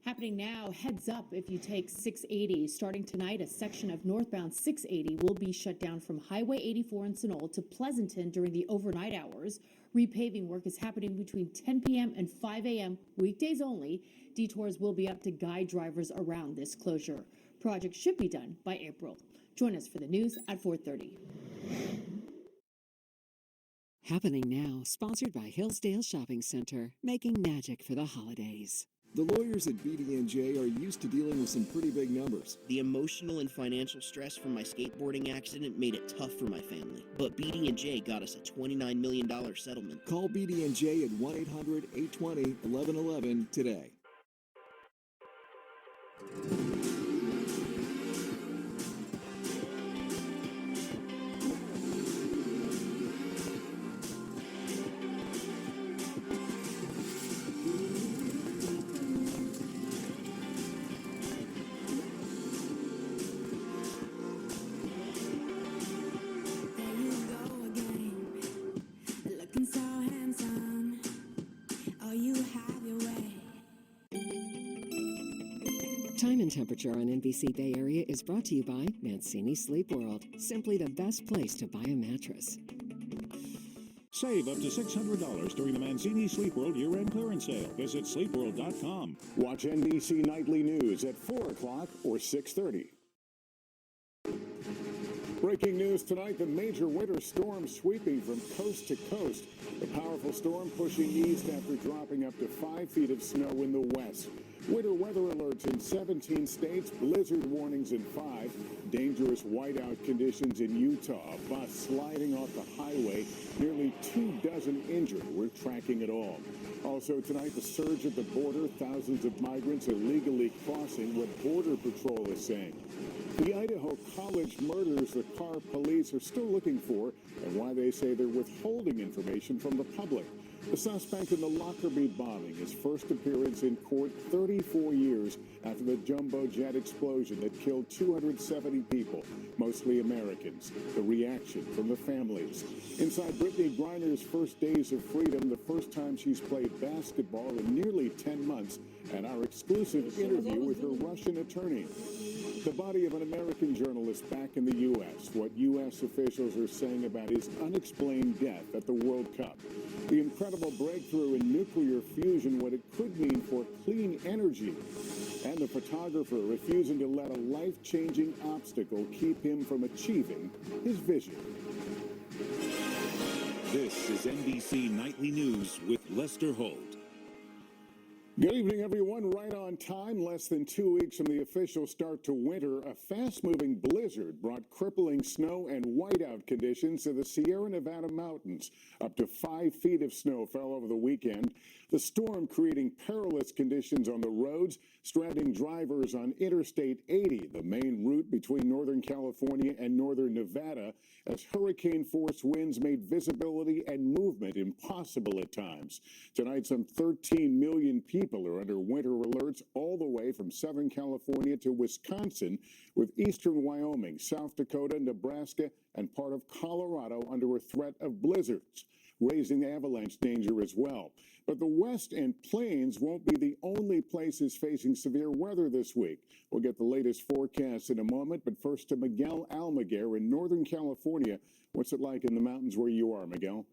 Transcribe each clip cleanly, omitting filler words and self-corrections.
Happening now, heads up if you take 680. Starting tonight, a section of northbound 680 will be shut down from Highway 84 in Sunol to Pleasanton during the overnight hours. Repaving work is happening between 10 p.m. and 5 a.m. weekdays only. Detours will be up to guide drivers around this closure. Project should be done by April. Join us for the news at 4:30. Happening now, sponsored by Hillsdale Shopping Center, making magic for the holidays. The lawyers at BD&J are used to dealing with some pretty big numbers. The emotional and financial stress from my skateboarding accident made it tough for my family. But BD&J got us a $29 million settlement. Call BD&J at 1-800-820-1111 today. Time and temperature on NBC Bay Area is brought to you by Mancini Sleep World. Simply the best place to buy a mattress. Save up to $600 during the Mancini Sleep World year-end clearance sale. Visit sleepworld.com. Watch NBC Nightly News at 4 o'clock or 6:30. Breaking news tonight, the major winter storm sweeping from coast to coast. The powerful storm pushing east after dropping up to 5 feet of snow in the west. Winter weather alerts in 17 states, blizzard warnings in 5, dangerous whiteout conditions in Utah, a bus sliding off the highway, nearly 24 injured. We're tracking it all. Also tonight, the surge at the border, thousands of migrants illegally crossing, what Border Patrol is saying. The Idaho College murders the car police are still looking for, and why they say they're withholding information from the public. The suspect in the Lockerbie bombing, his first appearance in court 34 years after the jumbo jet explosion that killed 270 people, mostly Americans. The reaction from the families. Inside Brittany Griner's first days of freedom, the first time she's played basketball in nearly 10 months, and our exclusive interview with her Russian attorney. The body of an American journalist back in the U.S., what U.S. officials are saying about his unexplained death at the World Cup. The incredible breakthrough in nuclear fusion, what it could mean for clean energy. And the photographer refusing to let a life-changing obstacle keep him from achieving his vision. This is NBC Nightly News with Lester Holt. Good evening, everyone. Right on time. Less than 2 weeks from the official start to winter, a fast-moving blizzard brought crippling snow and whiteout conditions to the Sierra Nevada mountains. Up to 5 feet of snow fell over the weekend. The storm creating perilous conditions on the roads, stranding drivers on Interstate 80, the main route between Northern California and Northern Nevada, as hurricane-force winds made visibility and movement impossible at times. Tonight, some 13 million people are under winter alerts all the way from Southern California to Wisconsin, with eastern Wyoming, South Dakota, Nebraska, and part of Colorado under a threat of blizzards, raising avalanche danger as well. But the West and Plains won't be the only places facing severe weather this week. We'll get the latest forecast in a moment, but first to Miguel Almaguer in Northern California. What's it like in the mountains where you are, Miguel?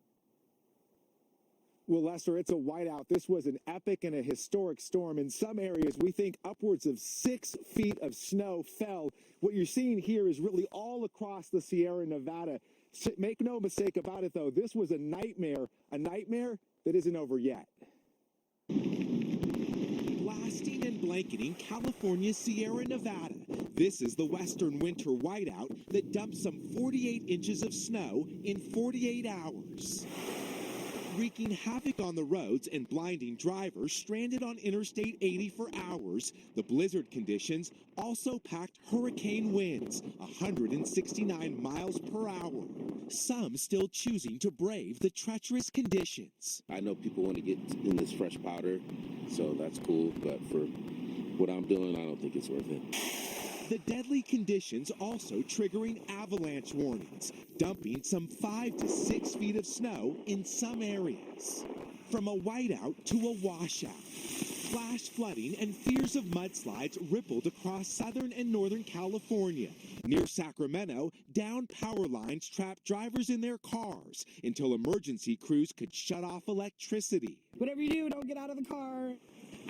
Well, Lester, it's a whiteout. This was an epic and a historic storm. In some areas, we think upwards of 6 feet of snow fell. What you're seeing here is really all across the Sierra Nevada. Make no mistake about it, though. This was a nightmare that isn't over yet. Blasting and blanketing California's Sierra Nevada. This is the Western Winter Whiteout that dumped some 48 inches of snow in 48 hours. Wreaking havoc on the roads and blinding drivers stranded on Interstate 80 for hours, the blizzard conditions also packed hurricane winds, 169 miles per hour. Some still choosing to brave the treacherous conditions. I know people want to get in this fresh powder, so that's cool, but for what I'm doing, I don't think it's worth it. The deadly conditions also triggering avalanche warnings, dumping some 5 to 6 feet of snow in some areas. From a whiteout to a washout. Flash flooding and fears of mudslides rippled across southern and northern California. Near Sacramento, downed power lines trapped drivers in their cars until emergency crews could shut off electricity. Whatever you do, don't get out of the car.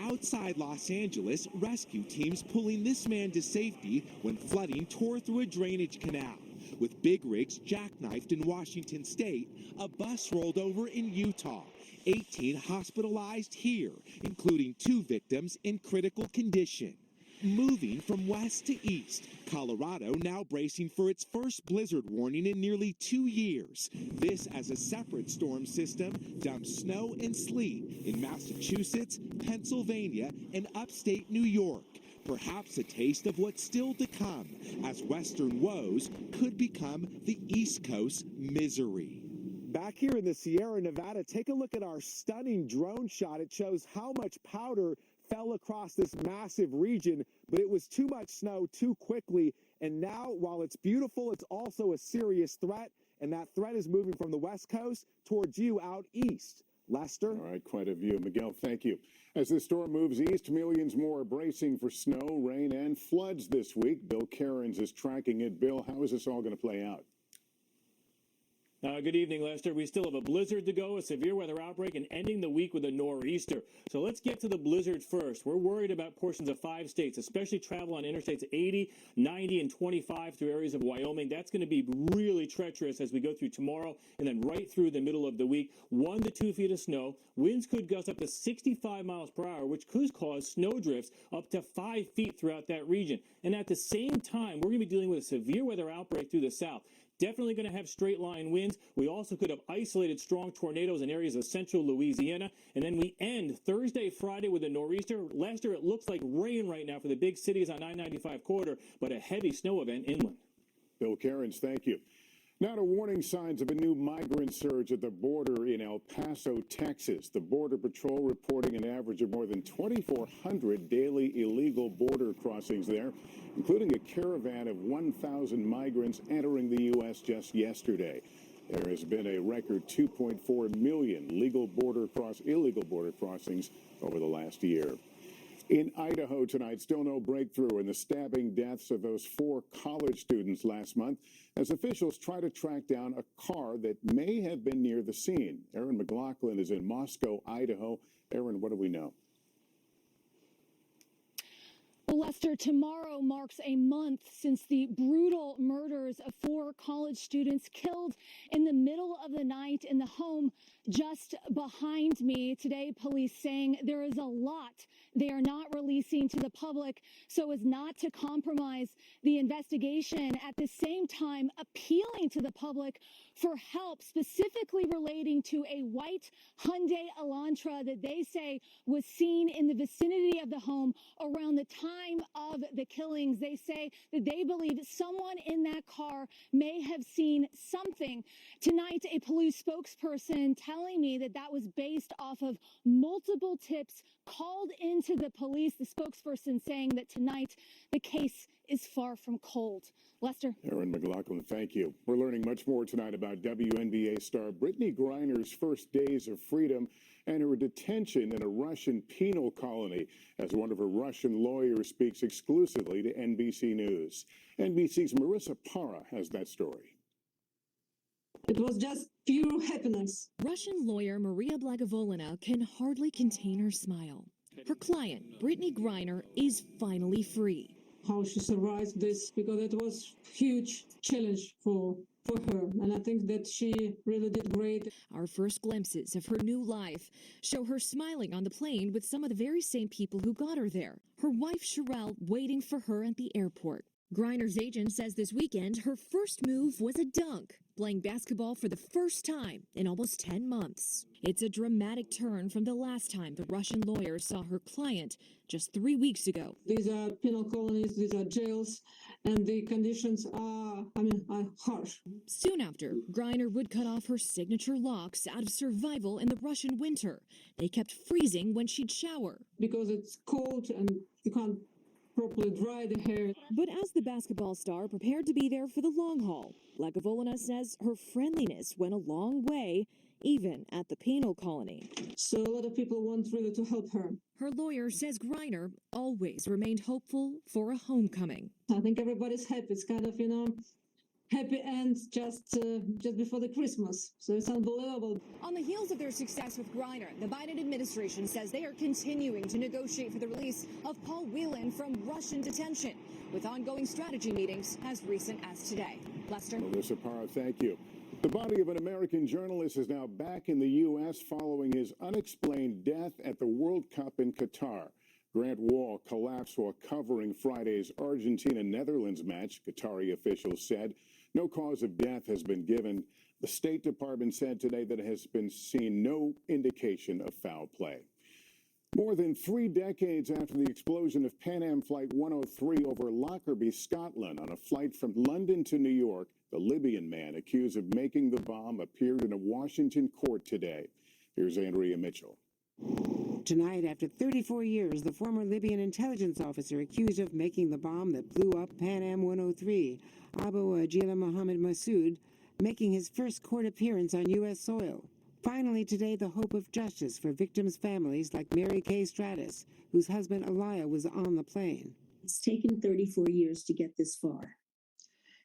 Outside Los Angeles, rescue teams pulling this man to safety when flooding tore through a drainage canal. With big rigs jackknifed in Washington state, a bus rolled over in Utah. 18 hospitalized here, including 2 victims in critical condition. Moving from west to east, Colorado now bracing for its first blizzard warning in nearly 2 years. This as a separate storm system dumps snow and sleet in Massachusetts, Pennsylvania, and upstate New York. Perhaps a taste of what's still to come, as western woes could become the East Coast misery. Back here in the Sierra Nevada, take a look at our stunning drone shot. It shows how much powder fell across this massive region, but it was too much snow too quickly. And now, while it's beautiful, it's also a serious threat. And that threat is moving from the West Coast towards you out east. Lester? All right, quite a view. Miguel, thank you. As the storm moves east, millions more are bracing for snow, rain, and floods this week. Bill Cairns is tracking it. Bill, how is this all going to play out? Good evening, Lester. We still have a blizzard to go, a severe weather outbreak, and ending the week with a nor'easter. So let's get to the blizzard first. We're worried about portions of 5 states, especially travel on interstates 80, 90, and 25 through areas of Wyoming. That's going to be really treacherous as we go through tomorrow and then right through the middle of the week. 1 to 2 feet of snow. Winds could gust up to 65 miles per hour, which could cause snow drifts up to 5 feet throughout that region. And at the same time, we're going to be dealing with a severe weather outbreak through the south. Definitely going to have straight line winds. We also could have isolated strong tornadoes in areas of central Louisiana. And then we end Thursday, Friday with a nor'easter. Lester, it looks like rain right now for the big cities on I-95 corridor, but a heavy snow event inland. Bill Cairns, thank you. Now to warning signs of a new migrant surge at the border in El Paso, Texas. The Border Patrol reporting an average of more than 2,400 daily illegal border crossings there, including a caravan of 1,000 migrants entering the U.S. just yesterday. There has been a record 2.4 million illegal border crossings over the last year. In Idaho tonight, still no breakthrough in the stabbing deaths of those 4 college students last month as officials try to track down a car that may have been near the scene. Aaron McLaughlin is in Moscow, Idaho. Aaron, what do we know? Lester, tomorrow marks a month since the brutal murders of 4 college students killed in the middle of the night in the home just behind me. Today, police saying there is a lot they are not releasing to the public so as not to compromise the investigation. At the same time, appealing to the public for help, specifically relating to a white Hyundai Elantra that they say was seen in the vicinity of the home around the time of the killings. They say that they believe someone in that car may have seen something. Tonight, a police spokesperson telling me that that was based off of multiple tips called into the police. The spokesperson saying that tonight the case is far from cold. Lester? Aaron McLaughlin, thank you. We're learning much more tonight about WNBA star Brittany Griner's first days of freedom and her detention in a Russian penal colony as one of her Russian lawyers speaks exclusively to NBC News. NBC's Marissa Para has that story. It was just pure happiness. Russian lawyer Maria Blagovolina can hardly contain her smile. Her client, Brittany Griner, is finally free. How she survived this, because it was a huge challenge for her, and I think that she really did great. Our first glimpses of her new life show her smiling on the plane with some of the very same people who got her there. Her wife, Sherelle, waiting for her at the airport. Griner's agent says this weekend her first move was a dunk, playing basketball for the first time in almost 10 months. It's a dramatic turn from the last time the Russian lawyer saw her client just 3 weeks ago. These are penal colonies, these are jails, and the conditions are harsh. Soon after, Griner would cut off her signature locks out of survival in the Russian winter. They kept freezing when she'd shower. Because it's cold and you can't properly dry the hair. But as the basketball star prepared to be there for the long haul, Blagovolina says her friendliness went a long way even at the penal colony. So a lot of people want really to help her. Her lawyer says Griner always remained hopeful for a homecoming. I think everybody's happy. It's kind of, happy end just before the Christmas. So it's unbelievable. On the heels of their success with Griner, the Biden administration says they are continuing to negotiate for the release of Paul Whelan from Russian detention, with ongoing strategy meetings as recent as today. Lester? Melissa Parra, thank you. The body of an American journalist is now back in the U.S. following his unexplained death at the World Cup in Qatar. Grant Wall collapsed while covering Friday's Argentina-Netherlands match, Qatari officials said. No cause of death has been given. The State Department said today that it has been seen no indication of foul play. More than 3 decades after the explosion of Pan Am Flight 103 over Lockerbie, Scotland, on a flight from London to New York, the Libyan man accused of making the bomb appeared in a Washington court today. Here's Andrea Mitchell. Tonight, after 34 years, the former Libyan intelligence officer accused of making the bomb that blew up Pan Am 103, Abu Ajila Mohammed Massoud, making his first court appearance on U.S. soil. Finally today, the hope of justice for victims' families like Mary Kay Stratus, whose husband Elia was on the plane. It's taken 34 years to get this far.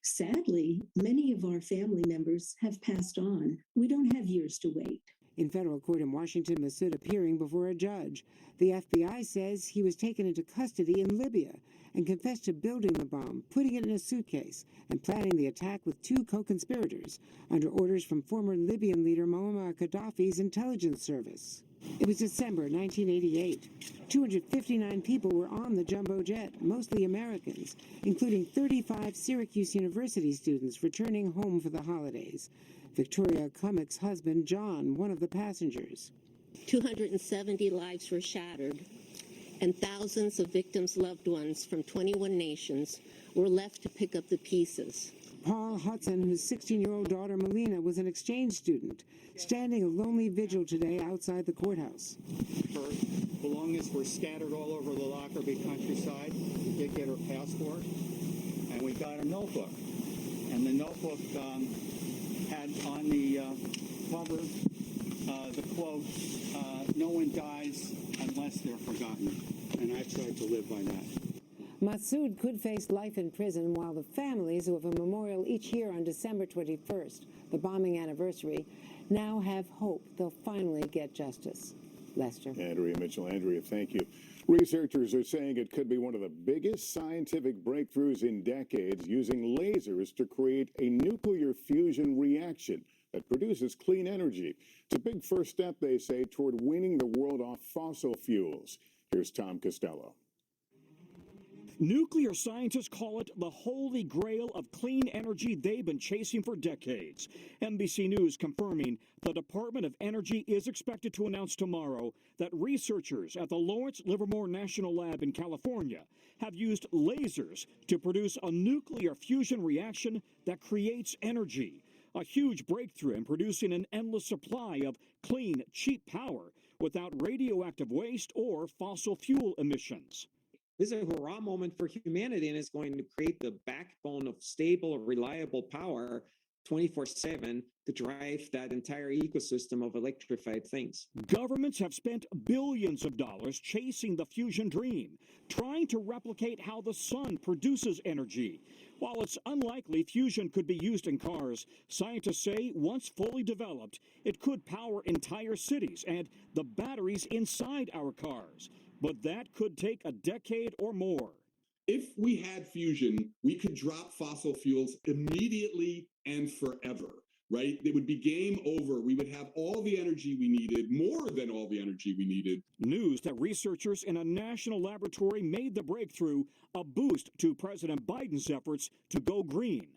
Sadly, many of our family members have passed on. We don't have years to wait. In federal court in Washington, Massoud appearing before a judge. The FBI says he was taken into custody in Libya and confessed to building the bomb, putting it in a suitcase, and planning the attack with 2 co-conspirators under orders from former Libyan leader Muammar Gaddafi's intelligence service. It was December 1988. 259 people were on the jumbo jet, mostly Americans, including 35 Syracuse University students returning home for the holidays. Victoria Cummock's husband, John, one of the passengers. 270 lives were shattered, and thousands of victims' loved ones from 21 nations were left to pick up the pieces. Paul Hudson, whose 16-year-old daughter Melina was an exchange student, standing a lonely vigil today outside the courthouse. Her belongings were scattered all over the Lockerbie countryside. We did get her passport, and we got a notebook. And the notebook had on the cover the quote, "No one dies unless they're forgotten." And I tried to live by that. Massoud could face life in prison, while the families who have a memorial each year on December 21st, the bombing anniversary, now have hope they'll finally get justice. Lester. Andrea Mitchell. Andrea, thank you. Researchers are saying it could be one of the biggest scientific breakthroughs in decades, using lasers to create a nuclear fusion reaction that produces clean energy. It's a big first step, they say, toward weaning the world off fossil fuels. Here's Tom Costello. Nuclear scientists call it the holy grail of clean energy they've been chasing for decades. NBC News confirming the Department of Energy is expected to announce tomorrow that researchers at the Lawrence Livermore National Lab in California have used lasers to produce a nuclear fusion reaction that creates energy. A huge breakthrough in producing an endless supply of clean, cheap power without radioactive waste or fossil fuel emissions. This is a hurrah moment for humanity, and it's going to create the backbone of stable, reliable power 24/7 to drive that entire ecosystem of electrified things. Governments have spent billions of dollars chasing the fusion dream, trying to replicate how the sun produces energy. While it's unlikely fusion could be used in cars, scientists say once fully developed, it could power entire cities and the batteries inside our cars. But that could take a decade or more. If we had fusion, we could drop fossil fuels immediately and forever, right? It would be game over. We would have all the energy we needed, more than all the energy we needed. News that researchers in a national laboratory made the breakthrough a boost to President Biden's efforts to go green.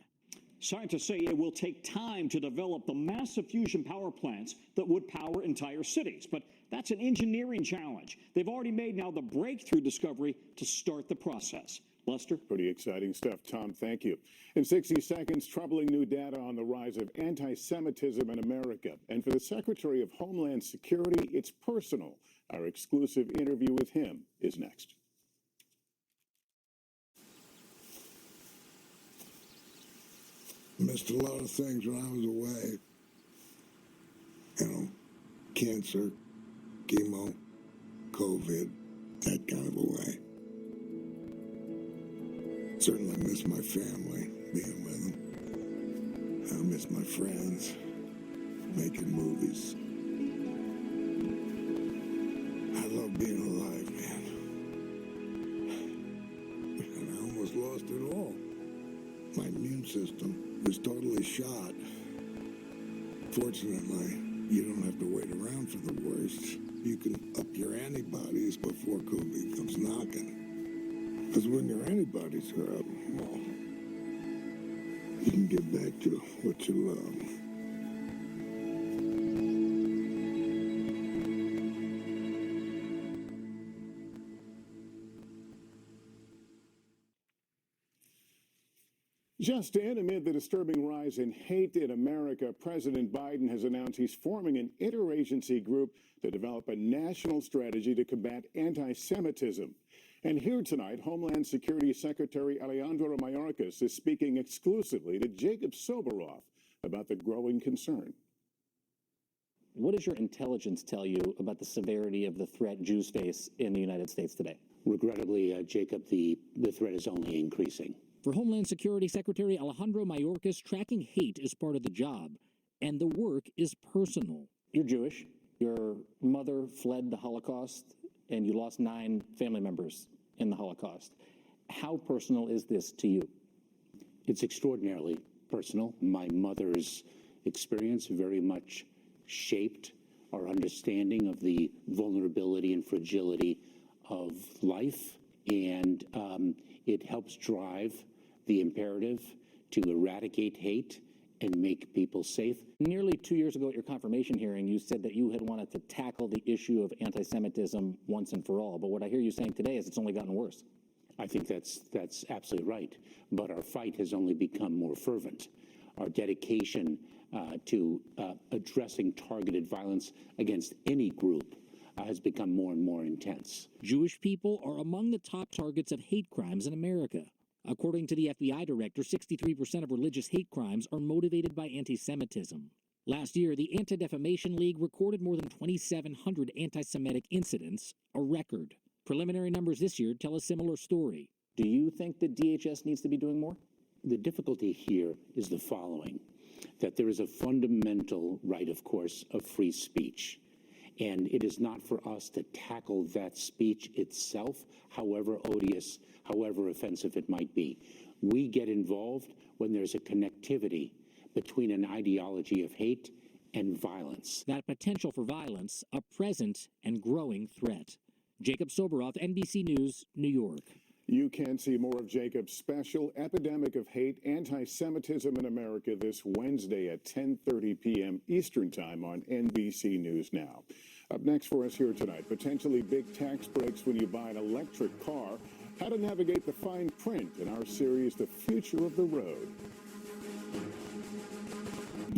Scientists say it will take time to develop the massive fusion power plants that would power entire cities. But that's an engineering challenge. They've already made now the breakthrough discovery to start the process. Lester? Pretty exciting stuff, Tom. Thank you. In 60 seconds, troubling new data on the rise of anti-Semitism in America. And for the Secretary of Homeland Security, it's personal. Our exclusive interview with him is next. Missed a lot of things when I was away. cancer, chemo, COVID, that kind of a way. Certainly miss my family, being with them. I miss my friends, making movies. I love being alive, man. And I almost lost it all. My immune system was totally shot. Fortunately, you don't have to wait around for the worst. You can up your antibodies before COVID comes knocking. Because when your antibodies are up, well, you can get back to what you love. Just in, amid the disturbing rise in hate in America, President Biden has announced he's forming an interagency group to develop a national strategy to combat anti-Semitism. And here tonight, Homeland Security Secretary Alejandro Mayorkas is speaking exclusively to Jacob Soboroff about the growing concern. What does your intelligence tell you about the severity of the threat Jews face in the United States today? Regrettably, Jacob, the threat is only increasing. For Homeland Security Secretary Alejandro Mayorkas, tracking hate is part of the job, and the work is personal. You're Jewish. Your mother fled the Holocaust, and you lost 9 family members in the Holocaust. How personal is this to you? It's extraordinarily personal. My mother's experience very much shaped our understanding of the vulnerability and fragility of life, and it helps drive the imperative to eradicate hate and make people safe. Nearly 2 years ago at your confirmation hearing, you said that you had wanted to tackle the issue of anti-Semitism once and for all. But what I hear you saying today is it's only gotten worse. I think that's absolutely right. But our fight has only become more fervent. Our dedication to addressing targeted violence against any group has become more and more intense. Jewish people are among the top targets of hate crimes in America. According to the FBI director, 63% of religious hate crimes are motivated by anti-Semitism. Last year, the Anti-Defamation League recorded more than 2,700 anti-Semitic incidents, a record. Preliminary numbers this year tell a similar story. Do you think the DHS needs to be doing more? The difficulty here is the following, that there is a fundamental right, of course, of free speech. And it is not for us to tackle that speech itself, however odious, however offensive it might be. We get involved when there's a connectivity between an ideology of hate and violence. That potential for violence, a present and growing threat. Jacob Soboroff, NBC News, New York. You can see more of Jacob's special Epidemic of Hate, Anti-Semitism in America this Wednesday at 10:30 p.m. Eastern Time on NBC News Now. Up next for us here tonight, potentially big tax breaks when you buy an electric car, how to navigate the fine print in our series, The Future of the Road.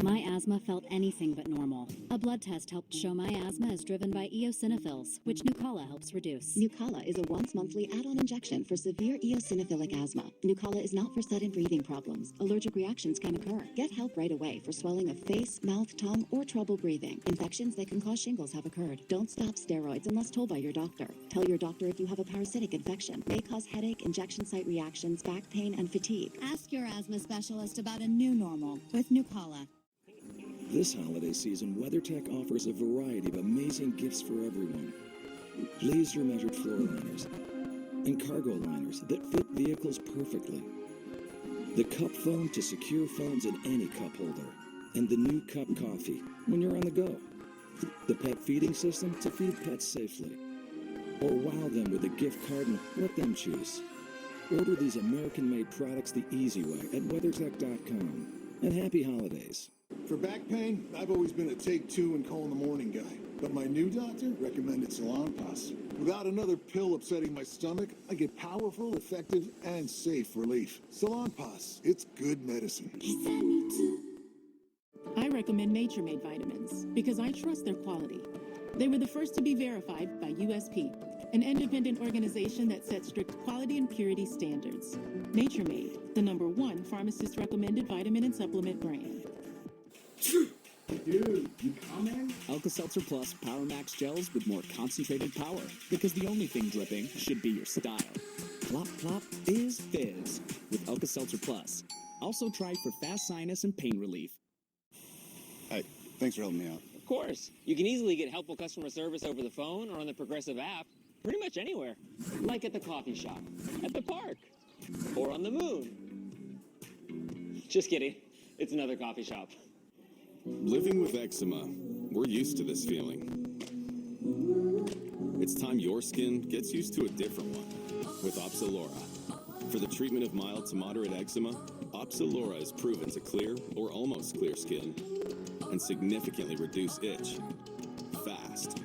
My asthma felt anything but normal. A blood test helped show my asthma is driven by eosinophils, which Nucala helps reduce. Nucala is a once-monthly add-on injection for severe eosinophilic asthma. Nucala is not for sudden breathing problems. Allergic reactions can occur. Get help right away for swelling of face, mouth, tongue, or trouble breathing. Infections that can cause shingles have occurred. Don't stop steroids unless told by your doctor. Tell your doctor if you have a parasitic infection. May cause headache, injection site reactions, back pain, and fatigue. Ask your asthma specialist about a new normal with Nucala. This holiday season, WeatherTech offers a variety of amazing gifts for everyone. Laser-measured floor liners and cargo liners that fit vehicles perfectly. The cup phone to secure phones in any cup holder. And the new cup coffee when you're on the go. The pet feeding system to feed pets safely. Or wow them with a gift card and let them choose. Order these American-made products the easy way at WeatherTech.com. And happy holidays. For back pain, I've always been a take 2 and call in the morning guy. But my new doctor recommended Salonpas. Without another pill upsetting my stomach, I get powerful, effective, and safe relief. Salonpas, it's good medicine. I recommend Nature Made vitamins because I trust their quality. They were the first to be verified by USP, an independent organization that sets strict quality and purity standards. Nature Made, the #1 pharmacist-recommended vitamin and supplement brand. Dude, you coming? Alka-Seltzer Plus Power Max gels with more concentrated power. Because the only thing dripping should be your style. Plop, plop, fizz, fizz with Alka-Seltzer Plus. Also tried for fast sinus and pain relief. Hey, thanks for helping me out. Of course. You can easily get helpful customer service over the phone or on the Progressive app. Pretty much anywhere. Like at the coffee shop, at the park, or on the moon. Just kidding. It's another coffee shop. Living with eczema, we're used to this feeling. It's time your skin gets used to a different one with Opsilora. For the treatment of mild to moderate eczema, Opsilora is proven to clear or almost clear skin and significantly reduce itch fast.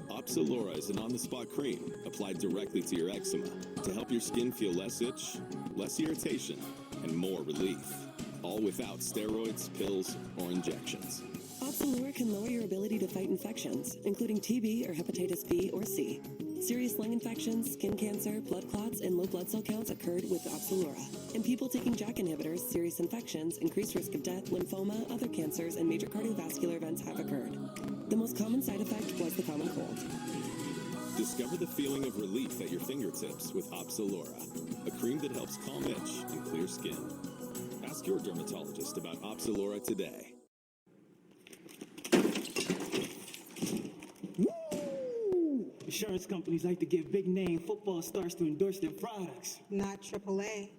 Opsilora is an on-the-spot cream applied directly to your eczema to help your skin feel less itch, less irritation, and more relief. All without steroids, pills, or injections. Opsilora can lower your ability to fight infections, including TB or hepatitis B or C. Serious lung infections, skin cancer, blood clots, and low blood cell counts occurred with Opsilora. In people taking JAK inhibitors, serious infections, increased risk of death, lymphoma, other cancers, and major cardiovascular events have occurred. The most common side effect was the common cold. Discover the feeling of relief at your fingertips with Opsilora, a cream that helps calm itch and clear skin. Ask your dermatologist about Opsilora today. Insurance companies like to give big-name football stars to endorse their products. Not AAA.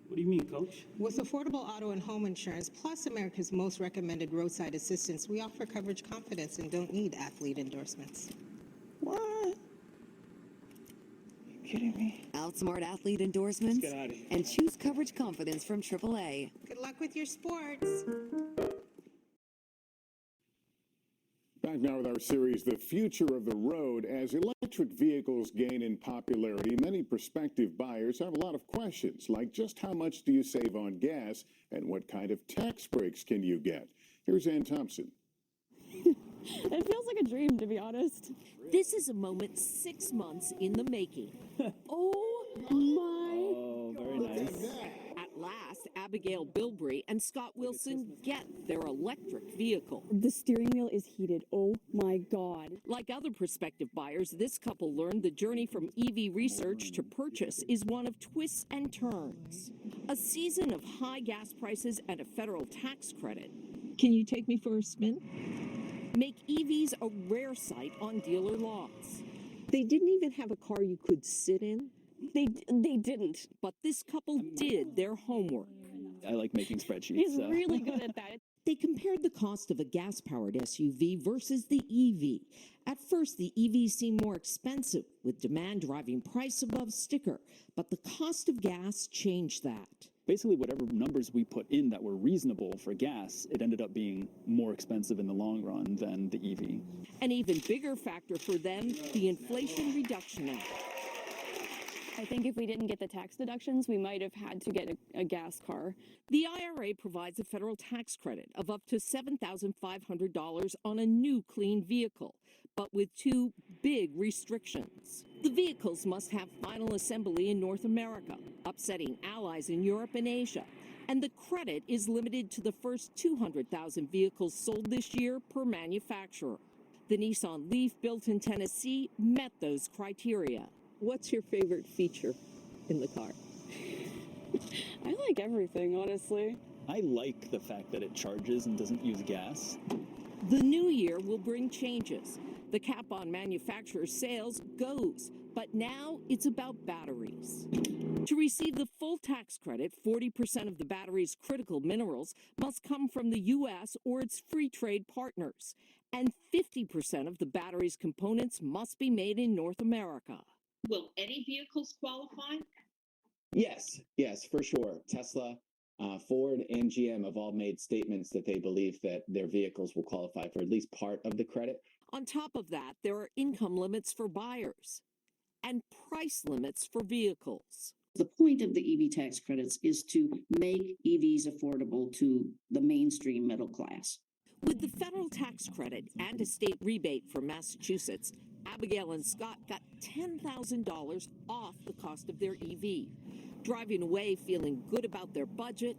What do you mean, Coach? With affordable auto and home insurance, plus America's most recommended roadside assistance, we offer coverage confidence and don't need athlete endorsements. What? You kidding me? Outsmart athlete endorsements Let's get out of here. and choose coverage confidence from AAA. Good luck with your sports. Back now with our series, The Future of the Road. As electric vehicles gain in popularity, many prospective buyers have a lot of questions, like just how much do you save on gas and what kind of tax breaks can you get? Here's Ann Thompson. It feels like a dream, to be honest. This is a moment 6 months in the making. Oh my very nice. At last, Abigail Bilbrey and Scott Wilson get their electric vehicle. The steering wheel is heated. Oh my God. Like other prospective buyers, this couple learned the journey from EV research to purchase is one of twists and turns. A season of high gas prices and a federal tax credit. Can you take me for a spin? Make EVs a rare sight on dealer lots. They didn't even have a car you could sit in. They didn't. But this couple did their homework. I like making spreadsheets. He's really good at that. They compared the cost of a gas-powered SUV versus the EV. At first, the EV seemed more expensive, with demand driving price above sticker. But the cost of gas changed that. Basically, whatever numbers we put in that were reasonable for gas, it ended up being more expensive in the long run than the EV. An even bigger factor for them, the Inflation Reduction Act. I think if we didn't get the tax deductions, we might have had to get a gas car. The IRA provides a federal tax credit of up to $7,500 on a new clean vehicle, but with two big restrictions. The vehicles must have final assembly in North America, upsetting allies in Europe and Asia. And the credit is limited to the first 200,000 vehicles sold this year per manufacturer. The Nissan Leaf, built in Tennessee, met those criteria. What's your favorite feature in the car? I like everything, honestly. I like the fact that it charges and doesn't use gas. The new year will bring changes. The cap on manufacturer sales goes, but now it's about batteries. To receive the full tax credit, 40% of the battery's critical minerals must come from the U.S. or its free trade partners, and 50% of the battery's components must be made in North America. Will any vehicles qualify? Yes, for sure. Tesla, Ford, and GM have all made statements that they believe that their vehicles will qualify for at least part of the credit. On top of that, there are income limits for buyers and price limits for vehicles. The point of the EV tax credits is to make EVs affordable to the mainstream middle class. With the federal tax credit and a state rebate from Massachusetts, Abigail and Scott got $10,000 off the cost of their EV, driving away feeling good about their budget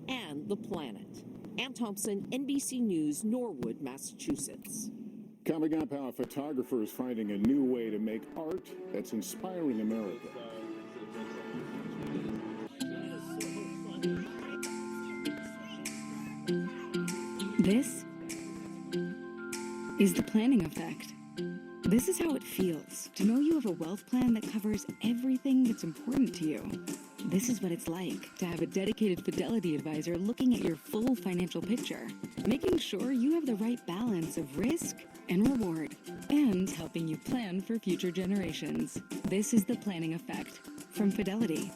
and the planet. Ann Thompson, NBC News, Norwood, Massachusetts. Coming up, how a photographer is finding a new way to make art that's inspiring America. This is the planning effect. This is how it feels to know you have a wealth plan that covers everything that's important to you. This is what it's like to have a dedicated Fidelity advisor looking at your full financial picture, making sure you have the right balance of risk and reward, and helping you plan for future generations. This is the planning effect from Fidelity.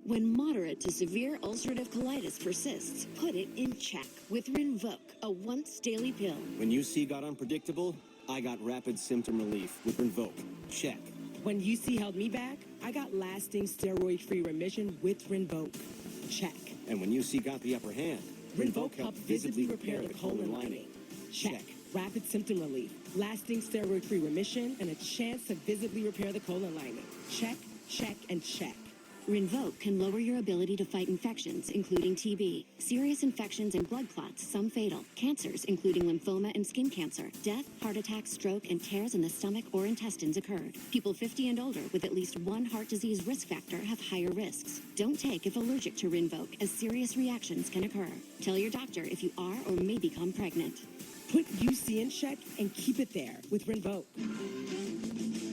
When moderate to severe ulcerative colitis persists, put it in check with Rinvoq, a once-daily pill. When UC got unpredictable, I got rapid symptom relief with Rinvoq. Check. When UC held me back, I got lasting steroid-free remission with Rinvoq. Check. And when UC got the upper hand, Rinvoq helped visibly repair the colon lining. Check. Rapid symptom relief, lasting steroid-free remission, and a chance to visibly repair the colon lining. Check, check, and check. Rinvoq can lower your ability to fight infections, including TB, serious infections and blood clots, some fatal, cancers, including lymphoma and skin cancer, death, heart attack, stroke, and tears in the stomach or intestines occurred. People 50 and older with at least one heart disease risk factor have higher risks. Don't take if allergic to Rinvoq, as serious reactions can occur. Tell your doctor if you are or may become pregnant. Put UC in check and keep it there with Rinvoq.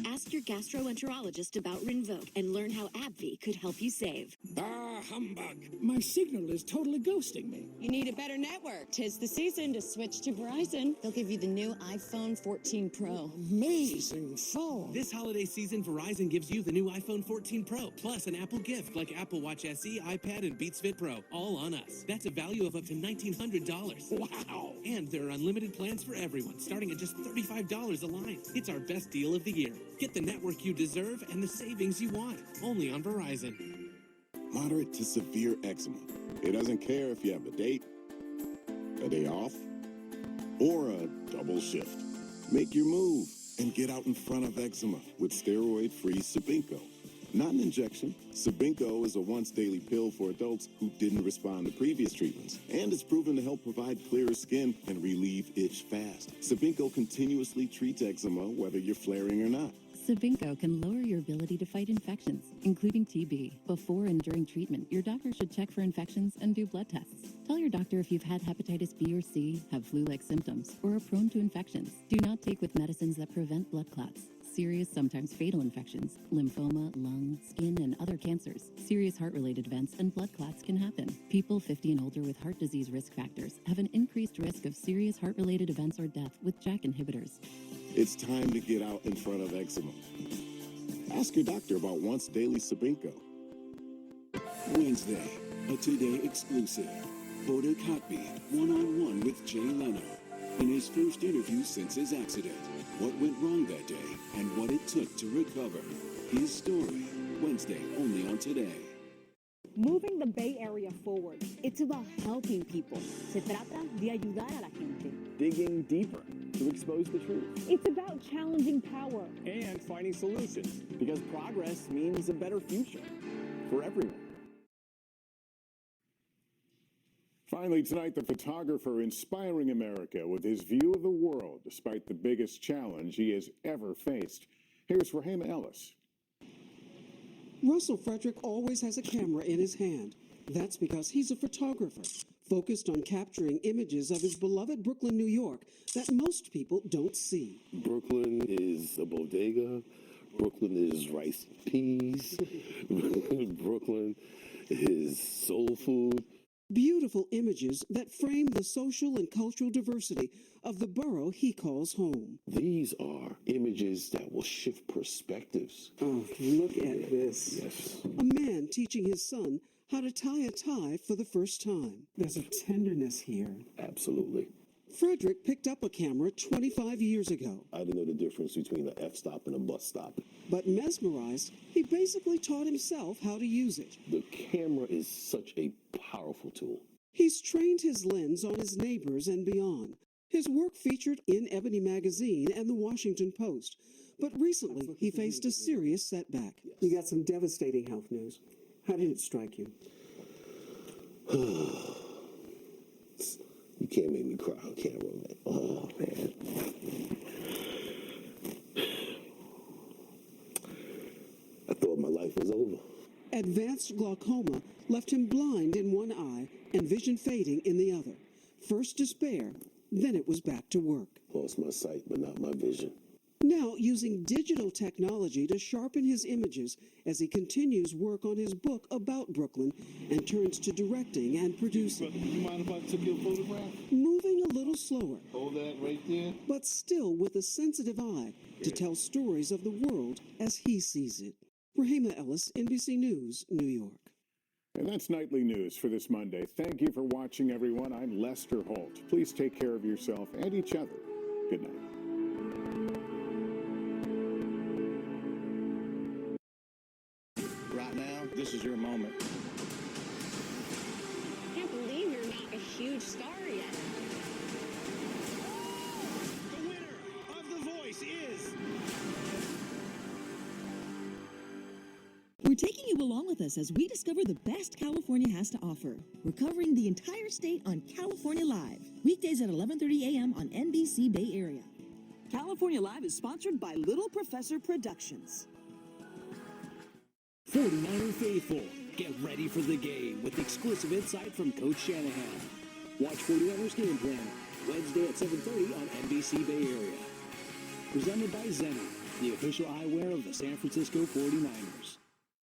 Ask your gastroenterologist about Rinvoq and learn how AbbVie could help you save. Ah, humbug. My signal is totally ghosting me. You need a better network. 'Tis the season to switch to Verizon. They'll give you the new iPhone 14 Pro. Amazing phone. This holiday season, Verizon gives you the new iPhone 14 Pro, plus an Apple gift like Apple Watch SE, iPad, and Beats Fit Pro, all on us. That's a value of up to $1,900. Wow. And there are unlimited plans for everyone, starting at just $35 a line. It's our best deal of the year. Get the network you deserve and the savings you want, only on Verizon. Moderate to severe eczema. It doesn't care if you have a date, a day off, or a double shift. Make your move and get out in front of eczema with steroid-free Sabinco. Not an injection. Sabinco is a once-daily pill for adults who didn't respond to previous treatments, and it's proven to help provide clearer skin and relieve itch fast. Sabinco continuously treats eczema whether you're flaring or not. Sabinco can lower your ability to fight infections, including TB. Before and during treatment, your doctor should check for infections and do blood tests. Tell your doctor if you've had hepatitis B or C, have flu-like symptoms, or are prone to infections. Do not take with medicines that prevent blood clots. Serious, sometimes fatal infections, lymphoma, lung, skin, and other cancers. Serious heart-related events and blood clots can happen. People 50 and older with heart disease risk factors have an increased risk of serious heart-related events or death with JAK inhibitors. It's time to get out in front of eczema. Ask your doctor about once daily Sabinco. Wednesday, a Today exclusive. Boda Kotb, one-on-one with Jay Leno. In his first interview since his accident, what went wrong that day and what it took to recover. His story, Wednesday, only on Today. Moving the Bay Area forward, it's about helping people. Se trata de ayudar a la gente. Digging deeper to expose the truth. It's about challenging power. And finding solutions, because progress means a better future for everyone. Finally tonight, the photographer inspiring America with his view of the world despite the biggest challenge he has ever faced. Here's Raheem Ellis. Russell Frederick always has a camera in his hand. That's because he's a photographer, focused on capturing images of his beloved Brooklyn, New York, that most people don't see. Brooklyn is a bodega. Brooklyn is rice and peas. Brooklyn is soul food. Beautiful images that frame the social and cultural diversity of the borough he calls home. These are images that will shift perspectives. Oh, look at this. Yes. A man teaching his son how to tie a tie for the first time. There's a tenderness here. Absolutely. Frederick picked up a camera 25 years ago. I didn't know the difference between an F-stop and a bus stop. But mesmerized, he basically taught himself how to use it. The camera is such a powerful tool. He's trained his lens on his neighbors and beyond. His work featured in Ebony magazine and the Washington Post. But recently, he faced a serious setback. You got some devastating health news. How did it strike you? You can't make me cry on camera, man. Oh, man. I thought my life was over. Advanced glaucoma left him blind in one eye and vision fading in the other. First despair, then it was back to work. Lost my sight, but not my vision. Now using digital technology to sharpen his images as he continues work on his book about Brooklyn and turns to directing and producing. You mind if I took your photograph? Moving a little slower, Hold that right there. but still with a sensitive eye to tell stories of the world as he sees it. Rahima Ellis, NBC News, New York. And that's Nightly News for this Monday. Thank you for watching, everyone. I'm Lester Holt. Please take care of yourself and each other. Good night. Right now, this is your moment. Can't believe you're not a huge star yet. The winner of The Voice is... We're taking you along with us as we discover the best California has to offer. We're covering the entire state on California Live, weekdays at 11:30 a.m. on NBC Bay Area. California Live is sponsored by Little Professor Productions. 49er faithful, get ready for the game with exclusive insight from Coach Shanahan. Watch 49ers Game Plan Wednesday at 7:30 on NBC Bay Area. Presented by Zenni, the official eyewear of the San Francisco 49ers.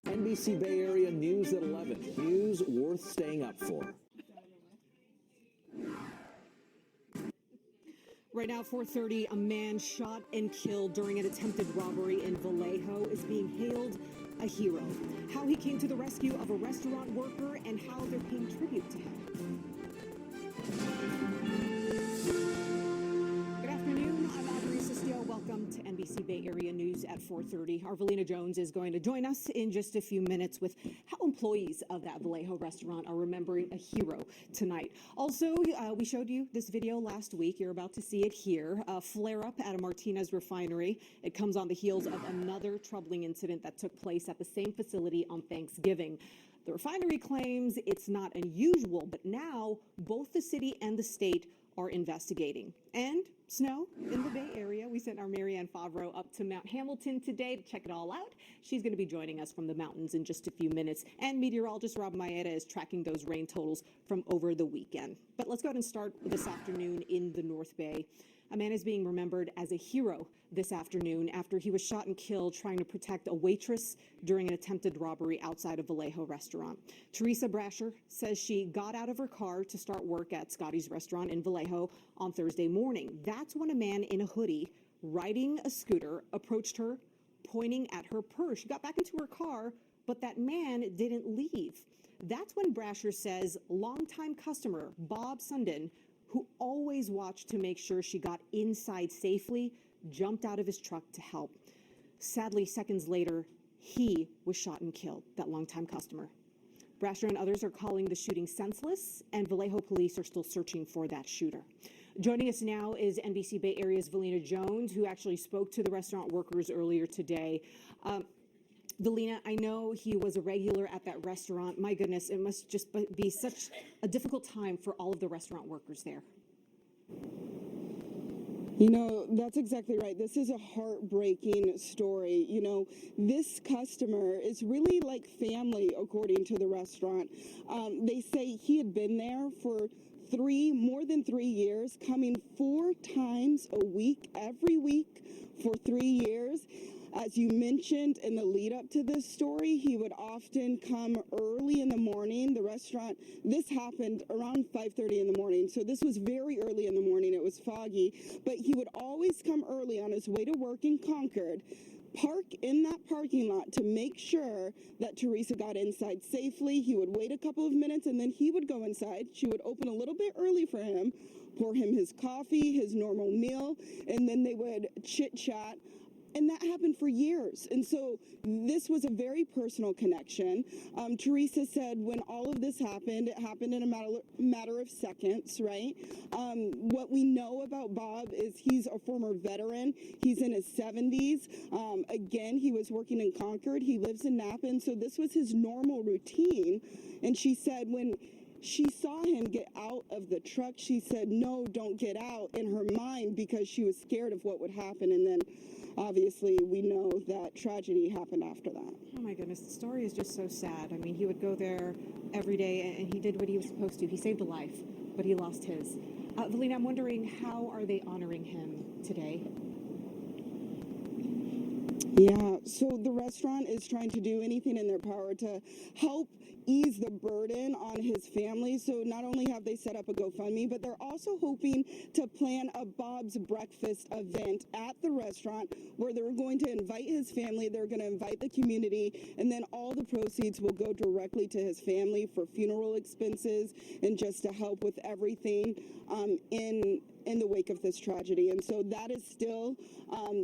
NBC Bay Area News at 11. News worth staying up for. Right now, 4:30, a man shot and killed during an attempted robbery in Vallejo is being hailed a hero. How he came to the rescue of a restaurant worker and how they're paying tribute to him. Good afternoon. I'm Audrey Asistio. Welcome to NBC Bay Area News at 4:30. Our Valina Jones is going to join us in just a few minutes with how employees of that Vallejo restaurant are remembering a hero tonight. Also, we showed you this video last week. You're about to see it here. A flare-up at a Martinez refinery. It comes on the heels of another troubling incident that took place at the same facility on Thanksgiving. The refinery claims it's not unusual, but now both the city and the state are investigating. And snow in the Bay Area. We sent our Marianne Favreau up to Mount Hamilton today to check it all out. She's going to be joining us from the mountains in just a few minutes. And meteorologist Rob Mayeda is tracking those rain totals from over the weekend. But let's go ahead and start this afternoon in the North Bay. A man is being remembered as a hero this afternoon after he was shot and killed trying to protect a waitress during an attempted robbery outside a Vallejo restaurant. Teresa Brasher says she got out of her car to start work at Scotty's restaurant in Vallejo on Thursday morning. That's when a man in a hoodie riding a scooter approached her, pointing at her purse. She got back into her car, but that man didn't leave. That's when Brasher says longtime customer Bob Sundin, who always watched to make sure she got inside safely, jumped out of his truck to help. Sadly, seconds later, he was shot and killed, that longtime customer. Brasher and others are calling the shooting senseless, and Vallejo police are still searching for that shooter. Joining us now is NBC Bay Area's Valina Jones, who actually spoke to the restaurant workers earlier today. Valina, I know he was a regular at that restaurant. My goodness, it must just be such a difficult time for all of the restaurant workers there. You know, that's exactly right. This is a heartbreaking story. You know, this customer is really like family, according to the restaurant. They say he had been there for more than 3 years, coming 4 times a week, every week for 3 years. As you mentioned in the lead up to this story, he would often come early in the morning. The restaurant, this happened around 5:30 in the morning. So this was very early in the morning. It was foggy, but he would always come early on his way to work in Concord, park in that parking lot to make sure that Teresa got inside safely. He would wait a couple of minutes and then he would go inside. She would open a little bit early for him, pour him his coffee, his normal meal, and then they would chit chat. And that happened for years. And so this was a very personal connection. Teresa said when all of this happened, it happened in a matter of seconds, right? What we know about Bob is he's a former veteran. He's in his 70s. Again, he was working in Concord. He lives in Napa. And so this was his normal routine. And she said when she saw him get out of the truck. She said, "No, don't get out," in her mind because she was scared of what would happen. And then obviously we know that tragedy happened after that. Oh my goodness, the story is just so sad. I mean, he would go there every day and he did what he was supposed to. He saved a life, but he lost his. Valina, I'm wondering, how are they honoring him today? Yeah, so the restaurant is trying to do anything in their power to help ease the burden on his family. So not only have they set up a GoFundMe, but they're also hoping to plan a Bob's Breakfast event at the restaurant where they're going to invite his family, they're going to invite the community, and then all the proceeds will go directly to his family for funeral expenses and just to help with everything in the wake of this tragedy. And so that is still,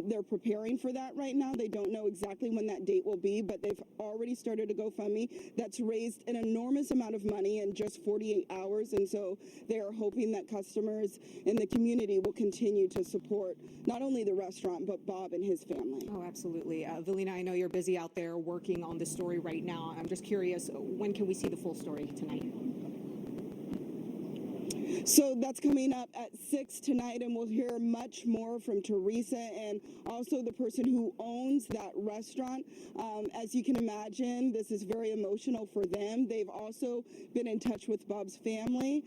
they're preparing for that right now. They don't know exactly when that date will be, but they've already started a GoFundMe that's raised an enormous amount of money in just 48 hours. And so they are hoping that customers in the community will continue to support not only the restaurant, but Bob and his family. Oh, absolutely. Valina, I know you're busy out there working on this story right now. I'm just curious, when can we see the full story tonight? So that's coming up at 6 tonight, and we'll hear much more from Teresa and also the person who owns that restaurant. As you can imagine, this is very emotional for them. They've also been in touch with Bob's family.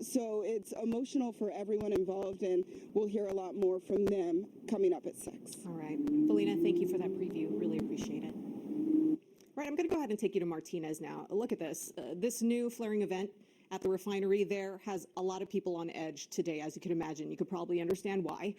So it's emotional for everyone involved, and we'll hear a lot more from them coming up at 6. All right. Valina, thank you for that preview. Really appreciate it. All right, I'm going to go ahead and take you to Martinez now. Look at this. This new flaring event at the refinery there has a lot of people on edge today, as you can imagine. You could probably understand why,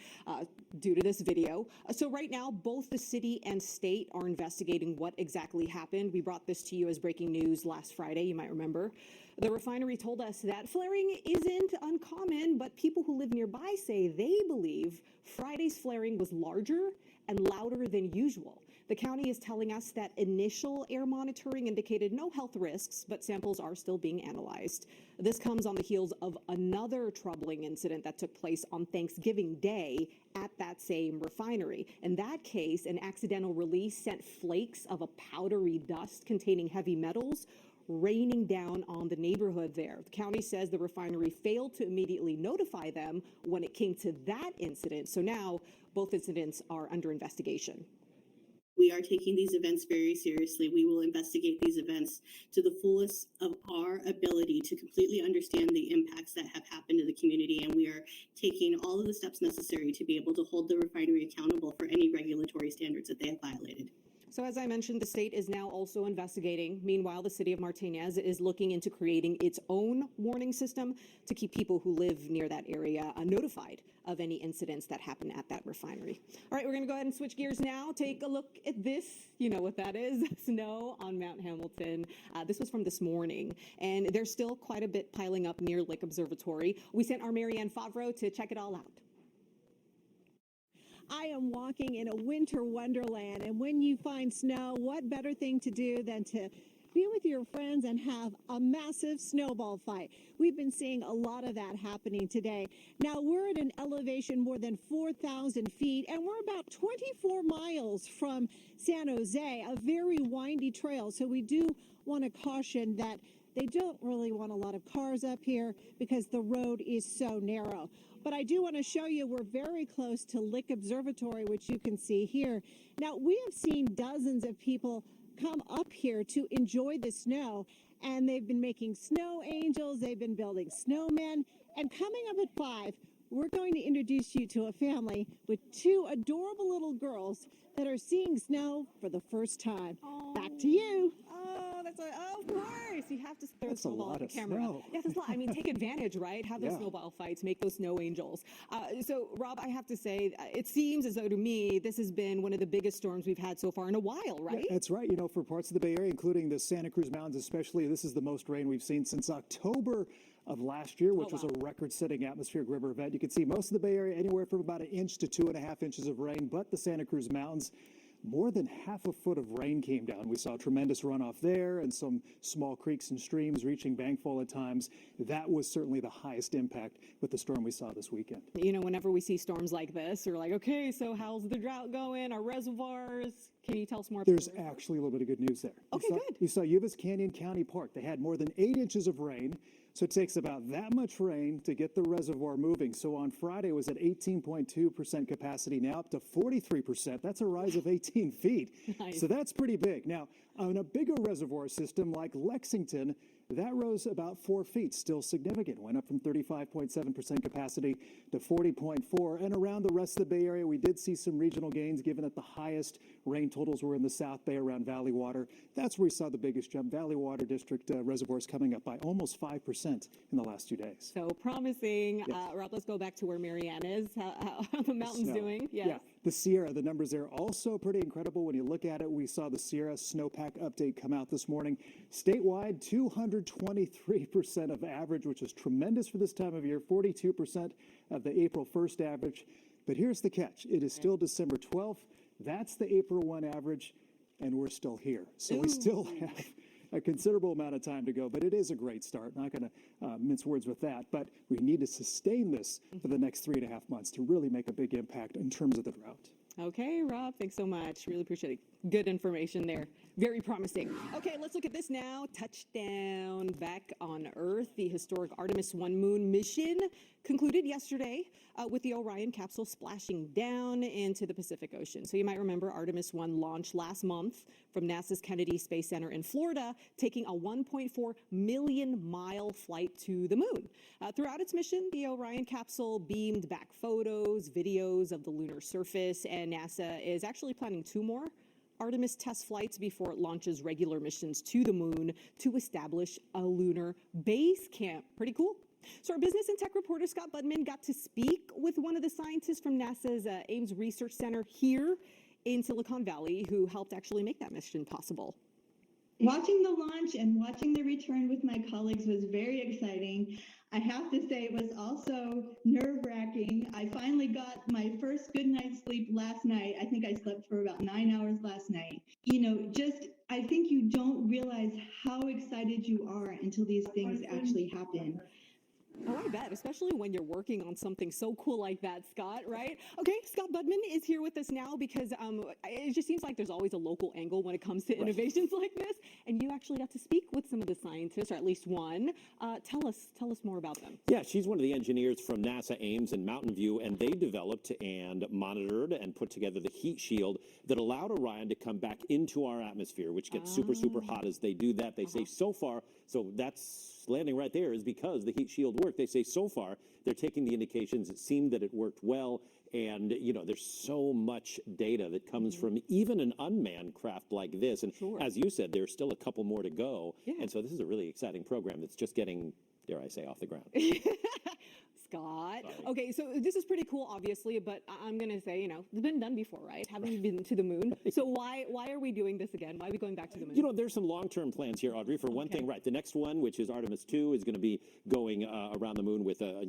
due to this video. So right now, both the city and state are investigating what exactly happened. We brought this to you as breaking news last Friday, you might remember. The refinery told us that flaring isn't uncommon, but people who live nearby say they believe Friday's flaring was larger and louder than usual. The county is telling us that initial air monitoring indicated no health risks, but samples are still being analyzed. This comes on the heels of another troubling incident that took place on Thanksgiving Day at that same refinery. In that case, an accidental release sent flakes of a powdery dust containing heavy metals raining down on the neighborhood there. The county says the refinery failed to immediately notify them when it came to that incident. So now both incidents are under investigation. We are taking these events very seriously. We will investigate these events to the fullest of our ability to completely understand the impacts that have happened to the community, and we are taking all of the steps necessary to be able to hold the refinery accountable for any regulatory standards that they have violated. So as I mentioned, the state is now also investigating. Meanwhile, the city of Martinez is looking into creating its own warning system to keep people who live near that area notified of any incidents that happen at that refinery. All right, we're going to go ahead and switch gears now. Take a look at this. You know what that is. Snow on Mount Hamilton. This was from this morning, and there's still quite a bit piling up near Lake Observatory. We sent our Marianne Favreau to check it all out. I am walking in a winter wonderland, and when you find snow, what better thing to do than to be with your friends and have a massive snowball fight. We've been seeing a lot of that happening today. Now, we're at an elevation more than 4,000 feet, and we're about 24 miles from San Jose, a very windy trail. So we do want to caution that they don't really want a lot of cars up here because the road is so narrow. But I do want to show you we're very close to Lake Observatory, which you can see here. Now, we have seen dozens of people come up here to enjoy the snow, and they've been making snow angels, they've been building snowmen, and coming up at 5, we're going to introduce you to a family with 2 adorable little girls that are seeing snow for the first time. Oh. Back to you. Oh, of course. You have to throw That's a snowball lot at the of camera. snow. Yeah, that's a lot. I mean, take advantage, right? Have those snowball fights, make those snow angels. So, Rob, I have to say, it seems as though to me this has been one of the biggest storms we've had so far in a while, right? Yeah, that's right. You know, for parts of the Bay Area, including the Santa Cruz Mountains especially, this is the most rain we've seen since October of last year, which was a record-setting atmospheric river event. You can see most of the Bay Area anywhere from about 1 inch to 2.5 inches of rain, but the Santa Cruz Mountains, more than half a foot of rain came down. We saw tremendous runoff there and some small creeks and streams reaching bankfall at times. That was certainly the highest impact with the storm we saw this weekend. You know, whenever we see storms like this, we're like, okay, so how's the drought going? Our reservoirs? Can you tell us more about There's actually a little bit of good news there. Okay, good. You saw Yuvas Canyon County Park. They had more than 8 inches of rain. So it takes about that much rain to get the reservoir moving. So on Friday, it was at 18.2% capacity, now up to 43%. That's a rise of 18 feet. Nice. So that's pretty big. Now, on a bigger reservoir system like Lexington, that rose about 4 feet, still significant. Went up from 35.7% capacity to 40.4. And around the rest of the Bay Area, we did see some regional gains, given that the highest rain totals were in the South Bay around Valley Water. That's where we saw the biggest jump. Valley Water District reservoirs coming up by almost 5% in the last 2 days. So promising. Yes. Rob, let's go back to where Marianne is. How are the mountains doing? Yes. Yeah, the Sierra, the numbers there also pretty incredible. When you look at it, we saw the Sierra snowpack update come out this morning. Statewide, 223% of average, which is tremendous for this time of year, 42% of the April 1st average. But here's the catch. It is still December 12th. That's the April 1 average, and we're still here. So we still have a considerable amount of time to go, but it is a great start. Not going to mince words with that, but we need to sustain this for the next 3.5 months to really make a big impact in terms of the drought. Okay, Rob, thanks so much. Really appreciate it. Good information there. Very promising. Okay, let's look at this now. Touchdown back on Earth. The historic Artemis 1 moon mission concluded yesterday with the Orion capsule splashing down into the Pacific Ocean. So you might remember Artemis 1 launched last month from NASA's Kennedy Space Center in Florida, taking a 1.4 million mile flight to the moon. Throughout its mission, the Orion capsule beamed back photos, videos of the lunar surface, and NASA is actually planning 2 more Artemis test flights before it launches regular missions to the moon to establish a lunar base camp. Pretty cool. So our business and tech reporter Scott Budman got to speak with one of the scientists from NASA's Ames Research Center here in Silicon Valley who helped actually make that mission possible. Watching the launch and watching the return with my colleagues was very exciting. I have to say it was also nerve-wracking. I finally got my first good night's sleep last night. I think I slept for about 9 hours last night. You know, I think you don't realize how excited you are until these things actually happen. Oh, I bet, especially when you're working on something so cool like that, Scott, right? Okay, Scott Budman is here with us now because it just seems like there's always a local angle when it comes to innovations like this. And you actually got to speak with some of the scientists, or at least one. Tell us more about them. Yeah, she's one of the engineers from NASA Ames and Mountain View, and they developed and monitored and put together the heat shield that allowed Orion to come back into our atmosphere, which gets super, super hot as they do that. They say so far, so that's landing right there is because the heat shield worked. They say so far they're taking the indications. It seemed that it worked well. And, you know, there's so much data that comes from even an unmanned craft like this. And as you said, there's still a couple more to go. And so this is a really exciting program that's just getting, dare I say, off the ground. Scott. Okay, so this is pretty cool, obviously, but I'm going to say, you know, it's been done before, right? Haven't we been to the moon? So why are we doing this again? Why are we going back to the moon? You know, there's some long-term plans here, Audrey. For one thing, right, the next one, which is Artemis 2, is going to be going around the moon with, a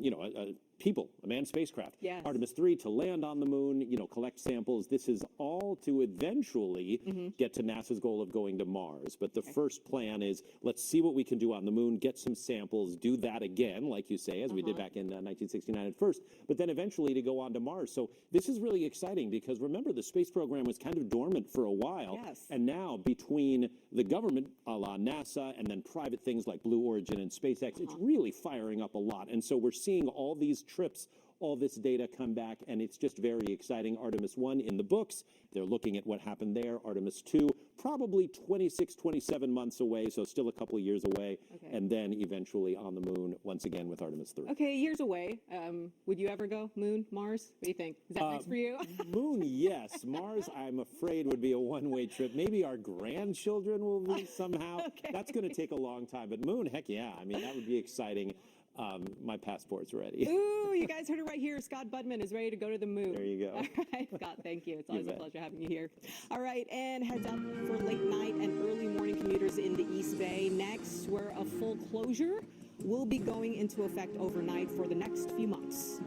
manned spacecraft. Yes. Artemis 3 to land on the moon, you know, collect samples. This is all to eventually get to NASA's goal of going to Mars. But the first plan is, let's see what we can do on the moon, get some samples, do that again, like you say, as we did back in 1969 at first, but then eventually to go on to Mars. So this is really exciting because remember, the space program was kind of dormant for a while. Yes. And now between the government, a la NASA, and then private things like Blue Origin and SpaceX, it's really firing up a lot. And so we're seeing all these trips, all this data come back, and it's just very exciting. Artemis 1 in the books. They're looking at what happened there. Artemis 2, probably 26, 27 months away, so still a couple of years away. Okay. And then eventually on the moon once again with Artemis 3. Okay, years away. Would you ever go? Moon? Mars? What do you think? Is that next for you? Moon, yes. Mars, I'm afraid, would be a one-way trip. Maybe our grandchildren will be somehow. That's going to take a long time. But moon, heck yeah. I mean, that would be exciting. My passport's ready. Ooh, you guys heard it right here. Scott Budman is ready to go to the moon. There you go. All right, Scott, thank you. It's always a pleasure having you here. All right, and heads up for late night and early morning commuters in the East Bay next, where a full closure will be going into effect overnight for the next few months.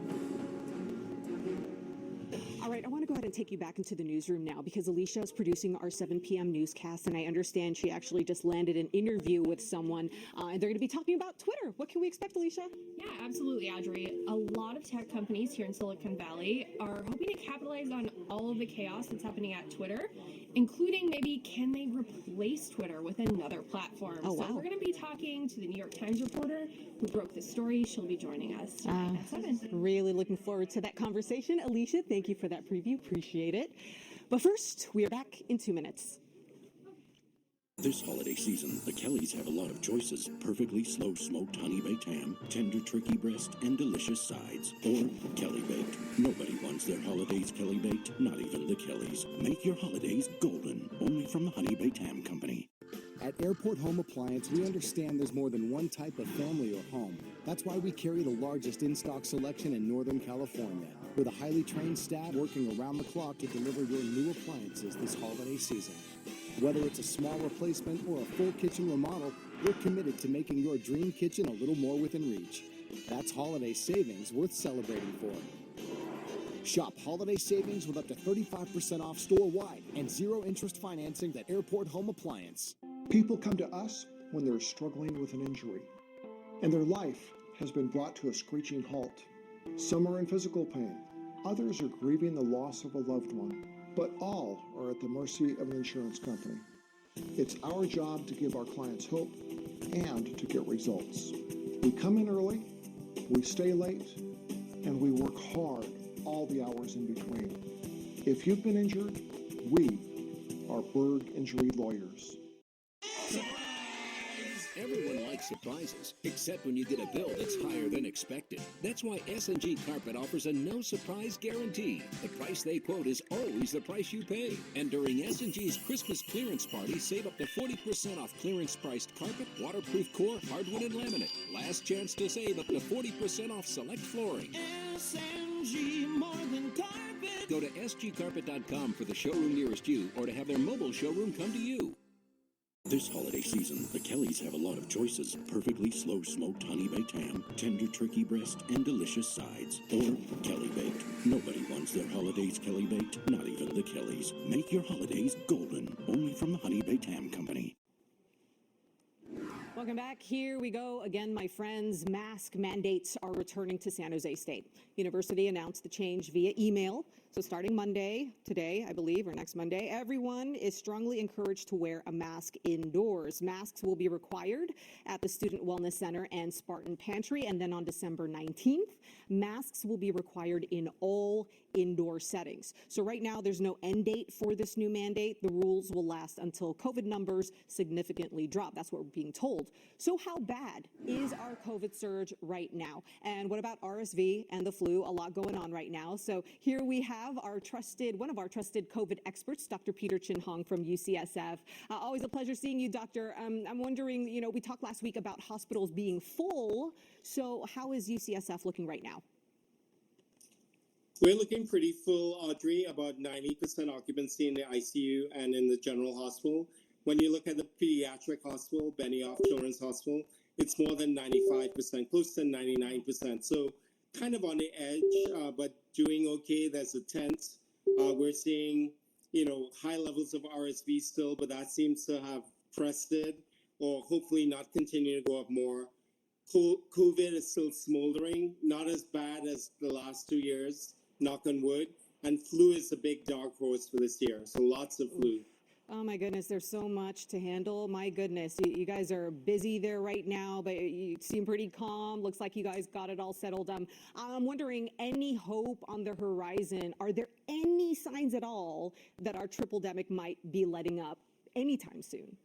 All right, I want to go go ahead and take you back into the newsroom now because Alicia is producing our 7 p.m. newscast, and I understand she actually just landed an interview with someone, and they're going to be talking about Twitter. What can we expect, Alicia? Yeah, absolutely, Audrey. A lot of tech companies here in Silicon Valley are hoping to capitalize on all of the chaos that's happening at Twitter, including maybe can they replace Twitter with another platform. Oh, so wow. we're going to be talking to the New York Times reporter who broke the story. She'll be joining us tonight at 7. Really looking forward to that conversation. Alicia, thank you for that preview. Appreciate it. But first, we are back in 2 minutes. This holiday season, the Kellys have a lot of choices. Perfectly slow smoked honey baked ham, tender turkey breast, and delicious sides. Or Kelly baked. Nobody wants their holidays Kelly baked, not even the Kellys. Make your holidays golden, only from the Honey Baked Ham Company. At Airport Home Appliance, we understand there's more than one type of family or home. That's why we carry the largest in-stock selection in Northern California, with a highly trained staff working around the clock to deliver your new appliances this holiday season. Whether it's a small replacement or a full kitchen remodel, we're committed to making your dream kitchen a little more within reach. That's holiday savings worth celebrating for. Shop holiday savings with up to 35% off store-wide and zero interest financing at Airport Home Appliance. People come to us when they're struggling with an injury, and their life has been brought to a screeching halt. Some are in physical pain, others are grieving the loss of a loved one, but all are at the mercy of an insurance company. It's our job to give our clients hope and to get results. We come in early, we stay late, and we work hard all the hours in between. If you've been injured, we are Berg Injury Lawyers. Everyone likes surprises, except when you get a bill that's higher than expected. That's why S&G Carpet offers a no-surprise guarantee. The price they quote is always the price you pay. And during S&G's Christmas clearance party, save up to 40% off clearance-priced carpet, waterproof core, hardwood, and laminate. Last chance to save up to 40% off select flooring. S&G more than carpet. Go to sgcarpet.com for the showroom nearest you or to have their mobile showroom come to you. This holiday season, the Kellys have a lot of choices. Perfectly slow smoked honey baked ham, tender turkey breast, and delicious sides. Or Kelly baked. Nobody wants their holidays Kelly baked, not even the Kellys. Make your holidays golden, only from the Honey Baked Ham Company. Welcome back. Here we go again, my friends. Mask mandates are returning to San Jose State. University announced the change via email. So starting Monday, today, I believe, or next Monday, everyone is strongly encouraged to wear a mask indoors. Masks will be required at the Student Wellness Center and Spartan Pantry. And then on December 19th, masks will be required in all indoor settings. So right now, there's no end date for this new mandate. The rules will last until COVID numbers significantly drop. That's what we're being told. So how bad is our COVID surge right now? And what about RSV and the flu? A lot going on right now. So here we have one of our trusted COVID experts, Dr. Peter Chin-Hong from UCSF. Always a pleasure seeing you, Doctor. I'm wondering, we talked last week about hospitals being full. So how is UCSF looking right now? We're looking pretty full, Audrey, about 90% occupancy in the ICU and in the general hospital. When you look at the pediatric hospital, Benioff Children's Hospital, it's more than 95%, close to 99%. So kind of on the edge, but doing okay. There's a tent. We're seeing, high levels of RSV still, but that seems to have crested or hopefully not continue to go up more. COVID is still smoldering, not as bad as the last 2 years, knock on wood. And flu is a big dark horse for this year. So lots of flu. Oh my goodness, there's so much to handle. My goodness, you guys are busy there right now, but you seem pretty calm. Looks like you guys got it all settled. I'm wondering, any hope on the horizon? Are there any signs at all that our triple-demic might be letting up anytime soon?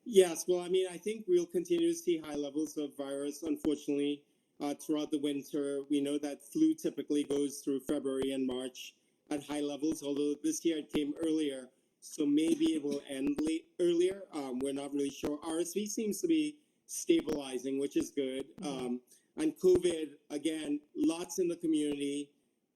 Yes, well, I think we'll continue to see high levels of virus, unfortunately, throughout the winter. We know that flu typically goes through February and March at high levels, although this year it came earlier, so maybe it will end earlier. We're not really sure. RSV seems to be stabilizing, which is good. And COVID, again, lots in the community,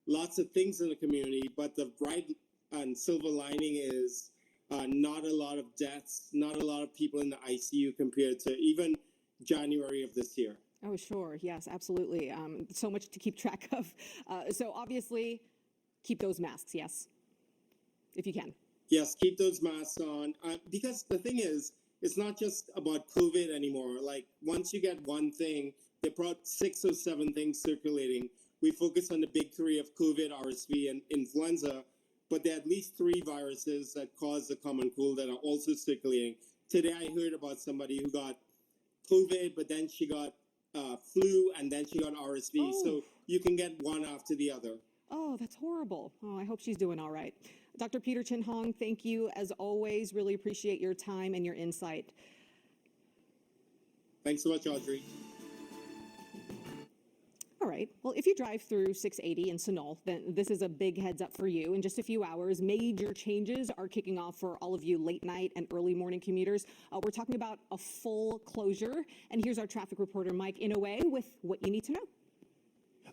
lots of things in the community, but the bright and silver lining is not a lot of deaths, not a lot of people in the ICU compared to even January of this year. Oh, sure. Yes, absolutely. So much to keep track of. So obviously, keep those masks, yes? If you can. Yes, keep those masks on. Because the thing is, it's not just about COVID anymore. Like, once you get one thing, they brought 6 or 7 things circulating. We focus on the big 3 of COVID, RSV, and influenza, but there are at least 3 viruses that cause the common cold that are also circulating. Today, I heard about somebody who got COVID, but then she got flu, and then she got RSV. Oh. So you can get one after the other. Oh, that's horrible. Oh, I hope she's doing all right. Dr. Peter Chin Hong, thank you as always. Really appreciate your time and your insight. Thanks so much, Audrey. All right. Well, if you drive through 680 in Sunol, then this is a big heads up for you. In just a few hours, major changes are kicking off for all of you late night and early morning commuters. We're talking about a full closure. And here's our traffic reporter, Mike Inouye, with what you need to know.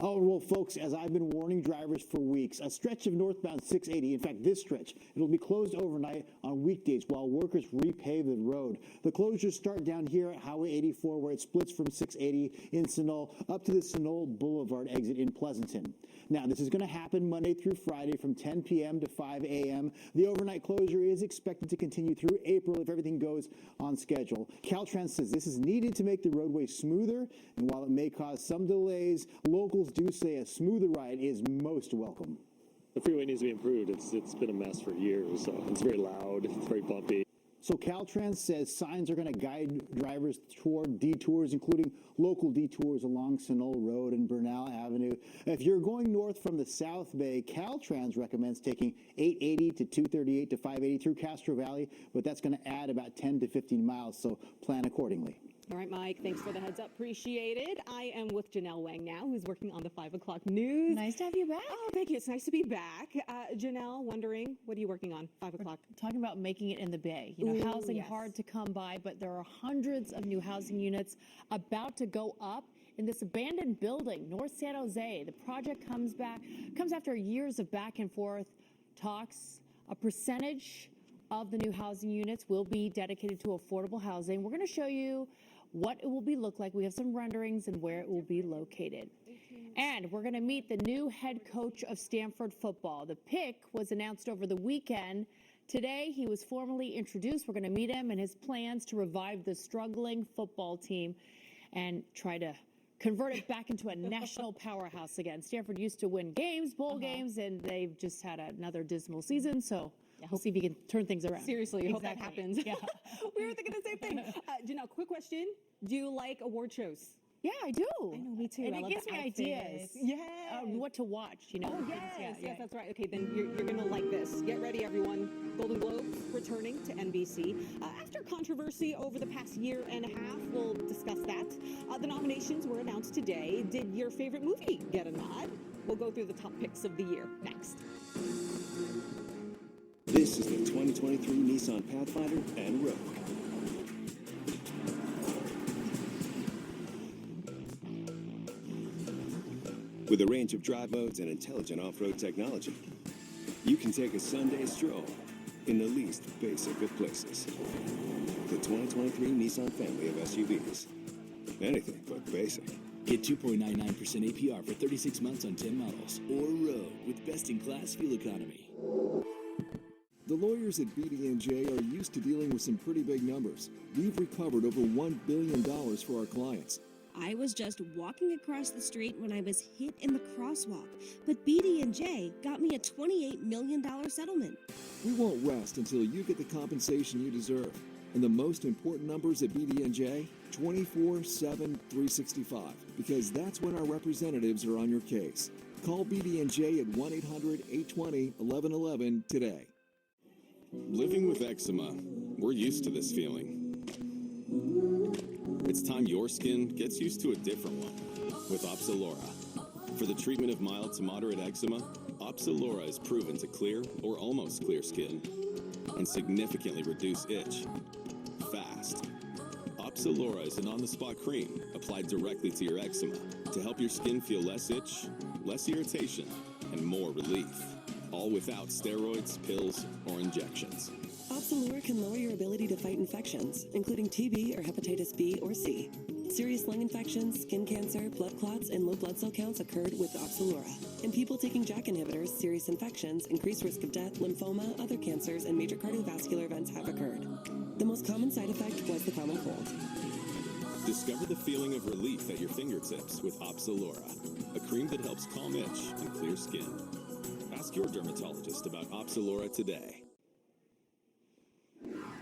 Oh, well, folks, as I've been warning drivers for weeks, a stretch of northbound 680, in fact, this stretch, it'll be closed overnight on weekdays while workers repave the road. The closures start down here at Highway 84, where it splits from 680 in Sunol up to the Sunol Boulevard exit in Pleasanton. Now, this is going to happen Monday through Friday from 10 p.m. to 5 a.m. The overnight closure is expected to continue through April if everything goes on schedule. Caltrans says this is needed to make the roadway smoother, and while it may cause some delays, locals do say a smoother ride is most welcome. The freeway needs to be improved. It's been a mess for years. So it's very loud, it's very bumpy. So Caltrans says signs are going to guide drivers toward detours, including local detours along Sunol Road and Bernal Avenue. If you're going north from the South Bay, Caltrans recommends taking 880 to 238 to 580 through Castro Valley, but that's going to add about 10 to 15 miles, so plan accordingly. All right, Mike, thanks for the heads up. Appreciate it. I am with Janelle Wang now, who's working on the 5 o'clock news. Nice to have you back. Oh, thank you. It's nice to be back. Janelle, wondering, what are you working on 5 o'clock? Talking about making it in the Bay. You know, Ooh, housing yes. hard to come by, but there are hundreds of new housing units about to go up in this abandoned building, North San Jose. The project comes after years of back and forth talks. A percentage of the new housing units will be dedicated to affordable housing. We're going to show you what it will look like. We have some renderings and where it will be located. And we're going to meet the new head coach of Stanford football. The pick was announced over the weekend. Today, he was formally introduced. We're going to meet him and his plans to revive the struggling football team and try to convert it back into a national powerhouse again. Stanford used to win games, bowl games, and they've just had another dismal season. So we'll see if he can turn things around. Seriously, hope that happens. Yeah. We were thinking the same thing. Janelle, quick question. Do you like award shows? Yeah, I do. I know, me too. And I it love gives the me outfits. ideas. Yeah. What to watch, you know. Oh, yes, that's right. Okay, then you're going to like this. Get ready, everyone. Golden Globes returning to NBC. After controversy over the past year and a half, we'll discuss that. The nominations were announced today. Did your favorite movie get a nod? We'll go through the top picks of the year next. This is the 2023 Nissan Pathfinder and Rogue. With a range of drive modes and intelligent off-road technology, you can take a Sunday stroll in the least basic of places. The 2023 Nissan family of SUVs. Anything but basic. Get 2.99% APR for 36 months on 10 models. Or Rogue with best-in-class fuel economy. The lawyers at BD&J are used to dealing with some pretty big numbers. We've recovered over $1 billion for our clients. I was just walking across the street when I was hit in the crosswalk, but BD&J got me a $28 million settlement. We won't rest until you get the compensation you deserve. And the most important numbers at BD&J, 24/7, 365, because that's when our representatives are on your case. Call BD&J at 1-800-820-1111 today. Living with eczema, we're used to this feeling. It's time your skin gets used to a different one with Opzelura. For the treatment of mild to moderate eczema, Opzelura is proven to clear or almost clear skin and significantly reduce itch fast. Opzelura is an on-the-spot cream applied directly to your eczema to help your skin feel less itch, less irritation, and more relief. All without steroids, pills, or injections. Opzelura can lower your ability to fight infections, including TB or hepatitis B or C. Serious lung infections, skin cancer, blood clots, and low blood cell counts occurred with Opzelura. In people taking JAK inhibitors, serious infections, increased risk of death, lymphoma, other cancers, and major cardiovascular events have occurred. The most common side effect was the common cold. Discover the feeling of relief at your fingertips with Opzelura, a cream that helps calm itch and clear skin. Ask your dermatologist about Opzelura today.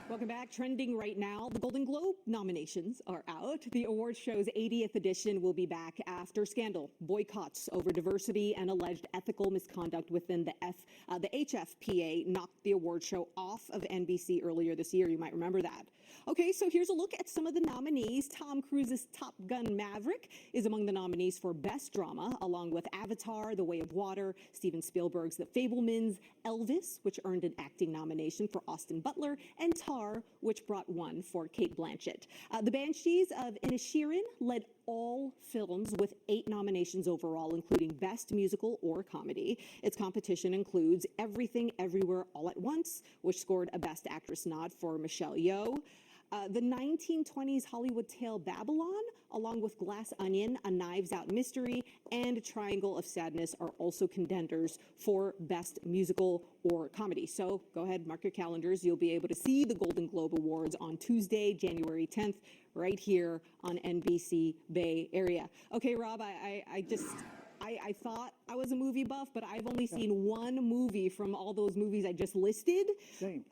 Welcome back. Trending right now, the Golden Globe nominations are out. The award show's 80th edition will be back after scandal, boycotts over diversity, and alleged ethical misconduct within the HFPA knocked the award show off of NBC earlier this year. You might remember that. Okay, so here's a look at some of the nominees. Tom Cruise's Top Gun Maverick is among the nominees for Best Drama, along with Avatar, The Way of Water, Steven Spielberg's The Fabelmans, Elvis, which earned an acting nomination for Austin Butler, and Tar, which brought one for Cate Blanchett. The Banshees of Inisherin led all films with 8 nominations overall, including Best Musical or Comedy. Its competition includes Everything Everywhere All at Once, which scored a Best Actress nod for Michelle Yeoh. The 1920s Hollywood tale Babylon, along with Glass Onion, A Knives Out Mystery, and Triangle of Sadness are also contenders for Best Musical or Comedy. So go ahead, mark your calendars. You'll be able to see the Golden Globe Awards on Tuesday, January 10th, right here on NBC Bay Area. Okay, Rob, I thought I was a movie buff, but I've only seen one movie from all those movies I just listed. Same.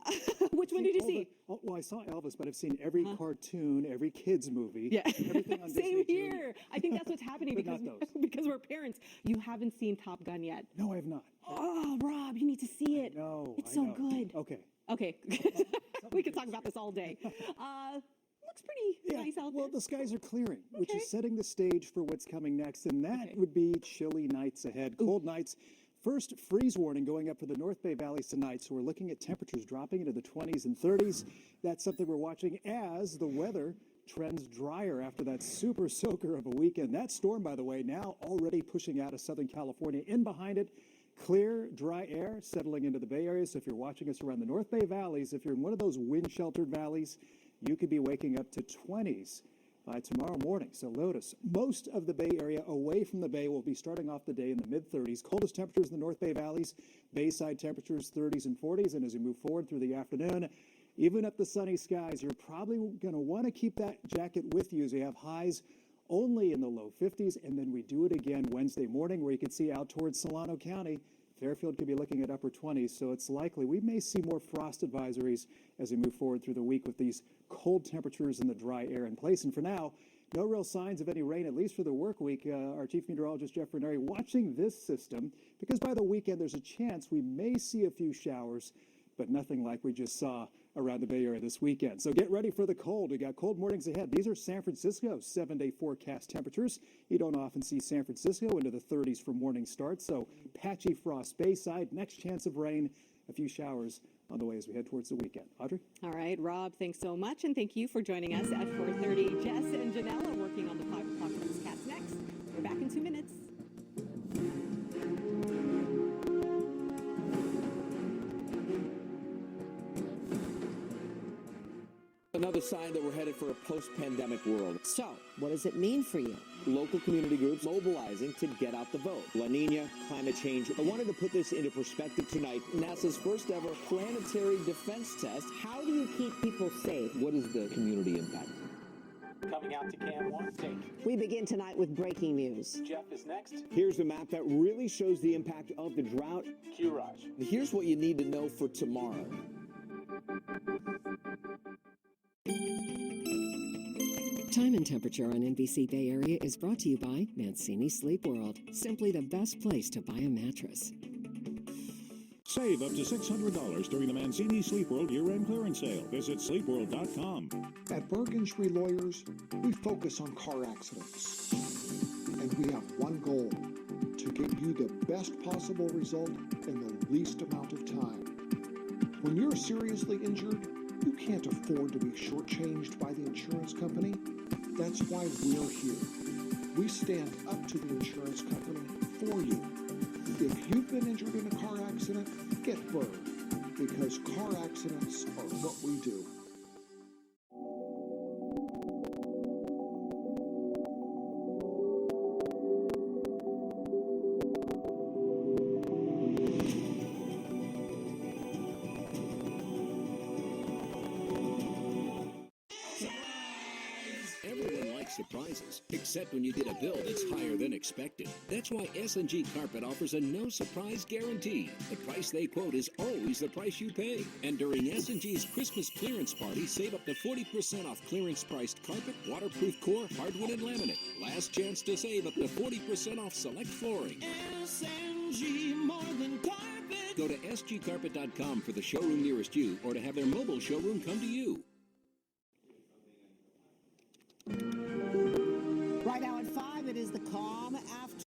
Which one did you see? Well, I saw Elvis, but I've seen every cartoon, every kid's movie. Yeah. Everything on Same Disney here. Junior. I think that's what's happening But because, not those. because we're parents. You haven't seen Top Gun yet. No, I have not. Oh, Rob, you need to see it. No, It's so good. Okay. Okay. We could talk about this all day. Looks pretty nice out there. Well, the skies are clearing, which is setting the stage for what's coming next, and that would be chilly nights ahead, cold nights. First freeze warning going up for the North Bay Valleys tonight, so we're looking at temperatures dropping into the 20s and 30s. That's something we're watching as the weather trends drier after that super soaker of a weekend. That storm, by the way, now already pushing out of Southern California. In behind it, clear, dry air settling into the Bay Area. So if you're watching us around the North Bay Valleys, if you're in one of those wind-sheltered valleys, you could be waking up to 20s by tomorrow morning. So notice, most of the Bay Area away from the Bay will be starting off the day in the mid-30s. Coldest temperatures in the North Bay Valleys, Bayside temperatures 30s and 40s. And as we move forward through the afternoon, even up the sunny skies, you're probably going to want to keep that jacket with you as we have highs only in the low 50s. And then we do it again Wednesday morning where you can see out towards Solano County. Fairfield could be looking at upper 20s, so it's likely we may see more frost advisories as we move forward through the week with these cold temperatures and the dry air in place. And for now, no real signs of any rain, at least for the work week. Our chief meteorologist, Jeff Ranieri, watching this system because by the weekend there's a chance we may see a few showers, but nothing like we just saw around the Bay Area this weekend. So get ready for the cold. We got cold mornings ahead. These are San Francisco's 7-day forecast temperatures. You don't often see San Francisco into the 30s for morning starts. So patchy frost Bayside, next chance of rain, a few showers on the way as we head towards the weekend. Audrey? All right, Rob, thanks so much. And thank you for joining us at 4:30. Jess and Janelle are working on the 5 o'clock Newscast next. We're back in 2 minutes. Another sign that we're headed for a post-pandemic world. So, what does it mean for you? Local community groups mobilizing to get out the vote. La Nina, climate change. I wanted to put this into perspective tonight. NASA's first ever planetary defense test. How do you keep people safe? What is the community impact? Coming out to Cam 1 stage. We begin tonight with breaking news. Jeff is next. Here's a map that really shows the impact of the drought. Q Raj. Here's what you need to know for tomorrow. Time and Temperature on NBC Bay Area is brought to you by Mancini Sleep World. Simply the best place to buy a mattress. Save up to $600 during the Mancini Sleep World year-end clearance sale. Visit sleepworld.com. At Bergenschree Lawyers, we focus on car accidents. And we have one goal, to get you the best possible result in the least amount of time. When you're seriously injured, you can't afford to be shortchanged by the insurance company. That's why we're here. We stand up to the insurance company for you. If you've been injured in a car accident, get Berg, because car accidents are what we do. surprises, except when you get a bill that's higher than expected. That's why S&G Carpet offers a no-surprise guarantee. The price they quote is always the price you pay. And during S&G's Christmas clearance party, save up to 40% off clearance-priced carpet, waterproof core, hardwood, and laminate. Last chance to save up to 40% off select flooring. S&G more than carpet. Go to sgcarpet.com for the showroom nearest you or to have their mobile showroom come to you. Right now at 5, it is the calm after.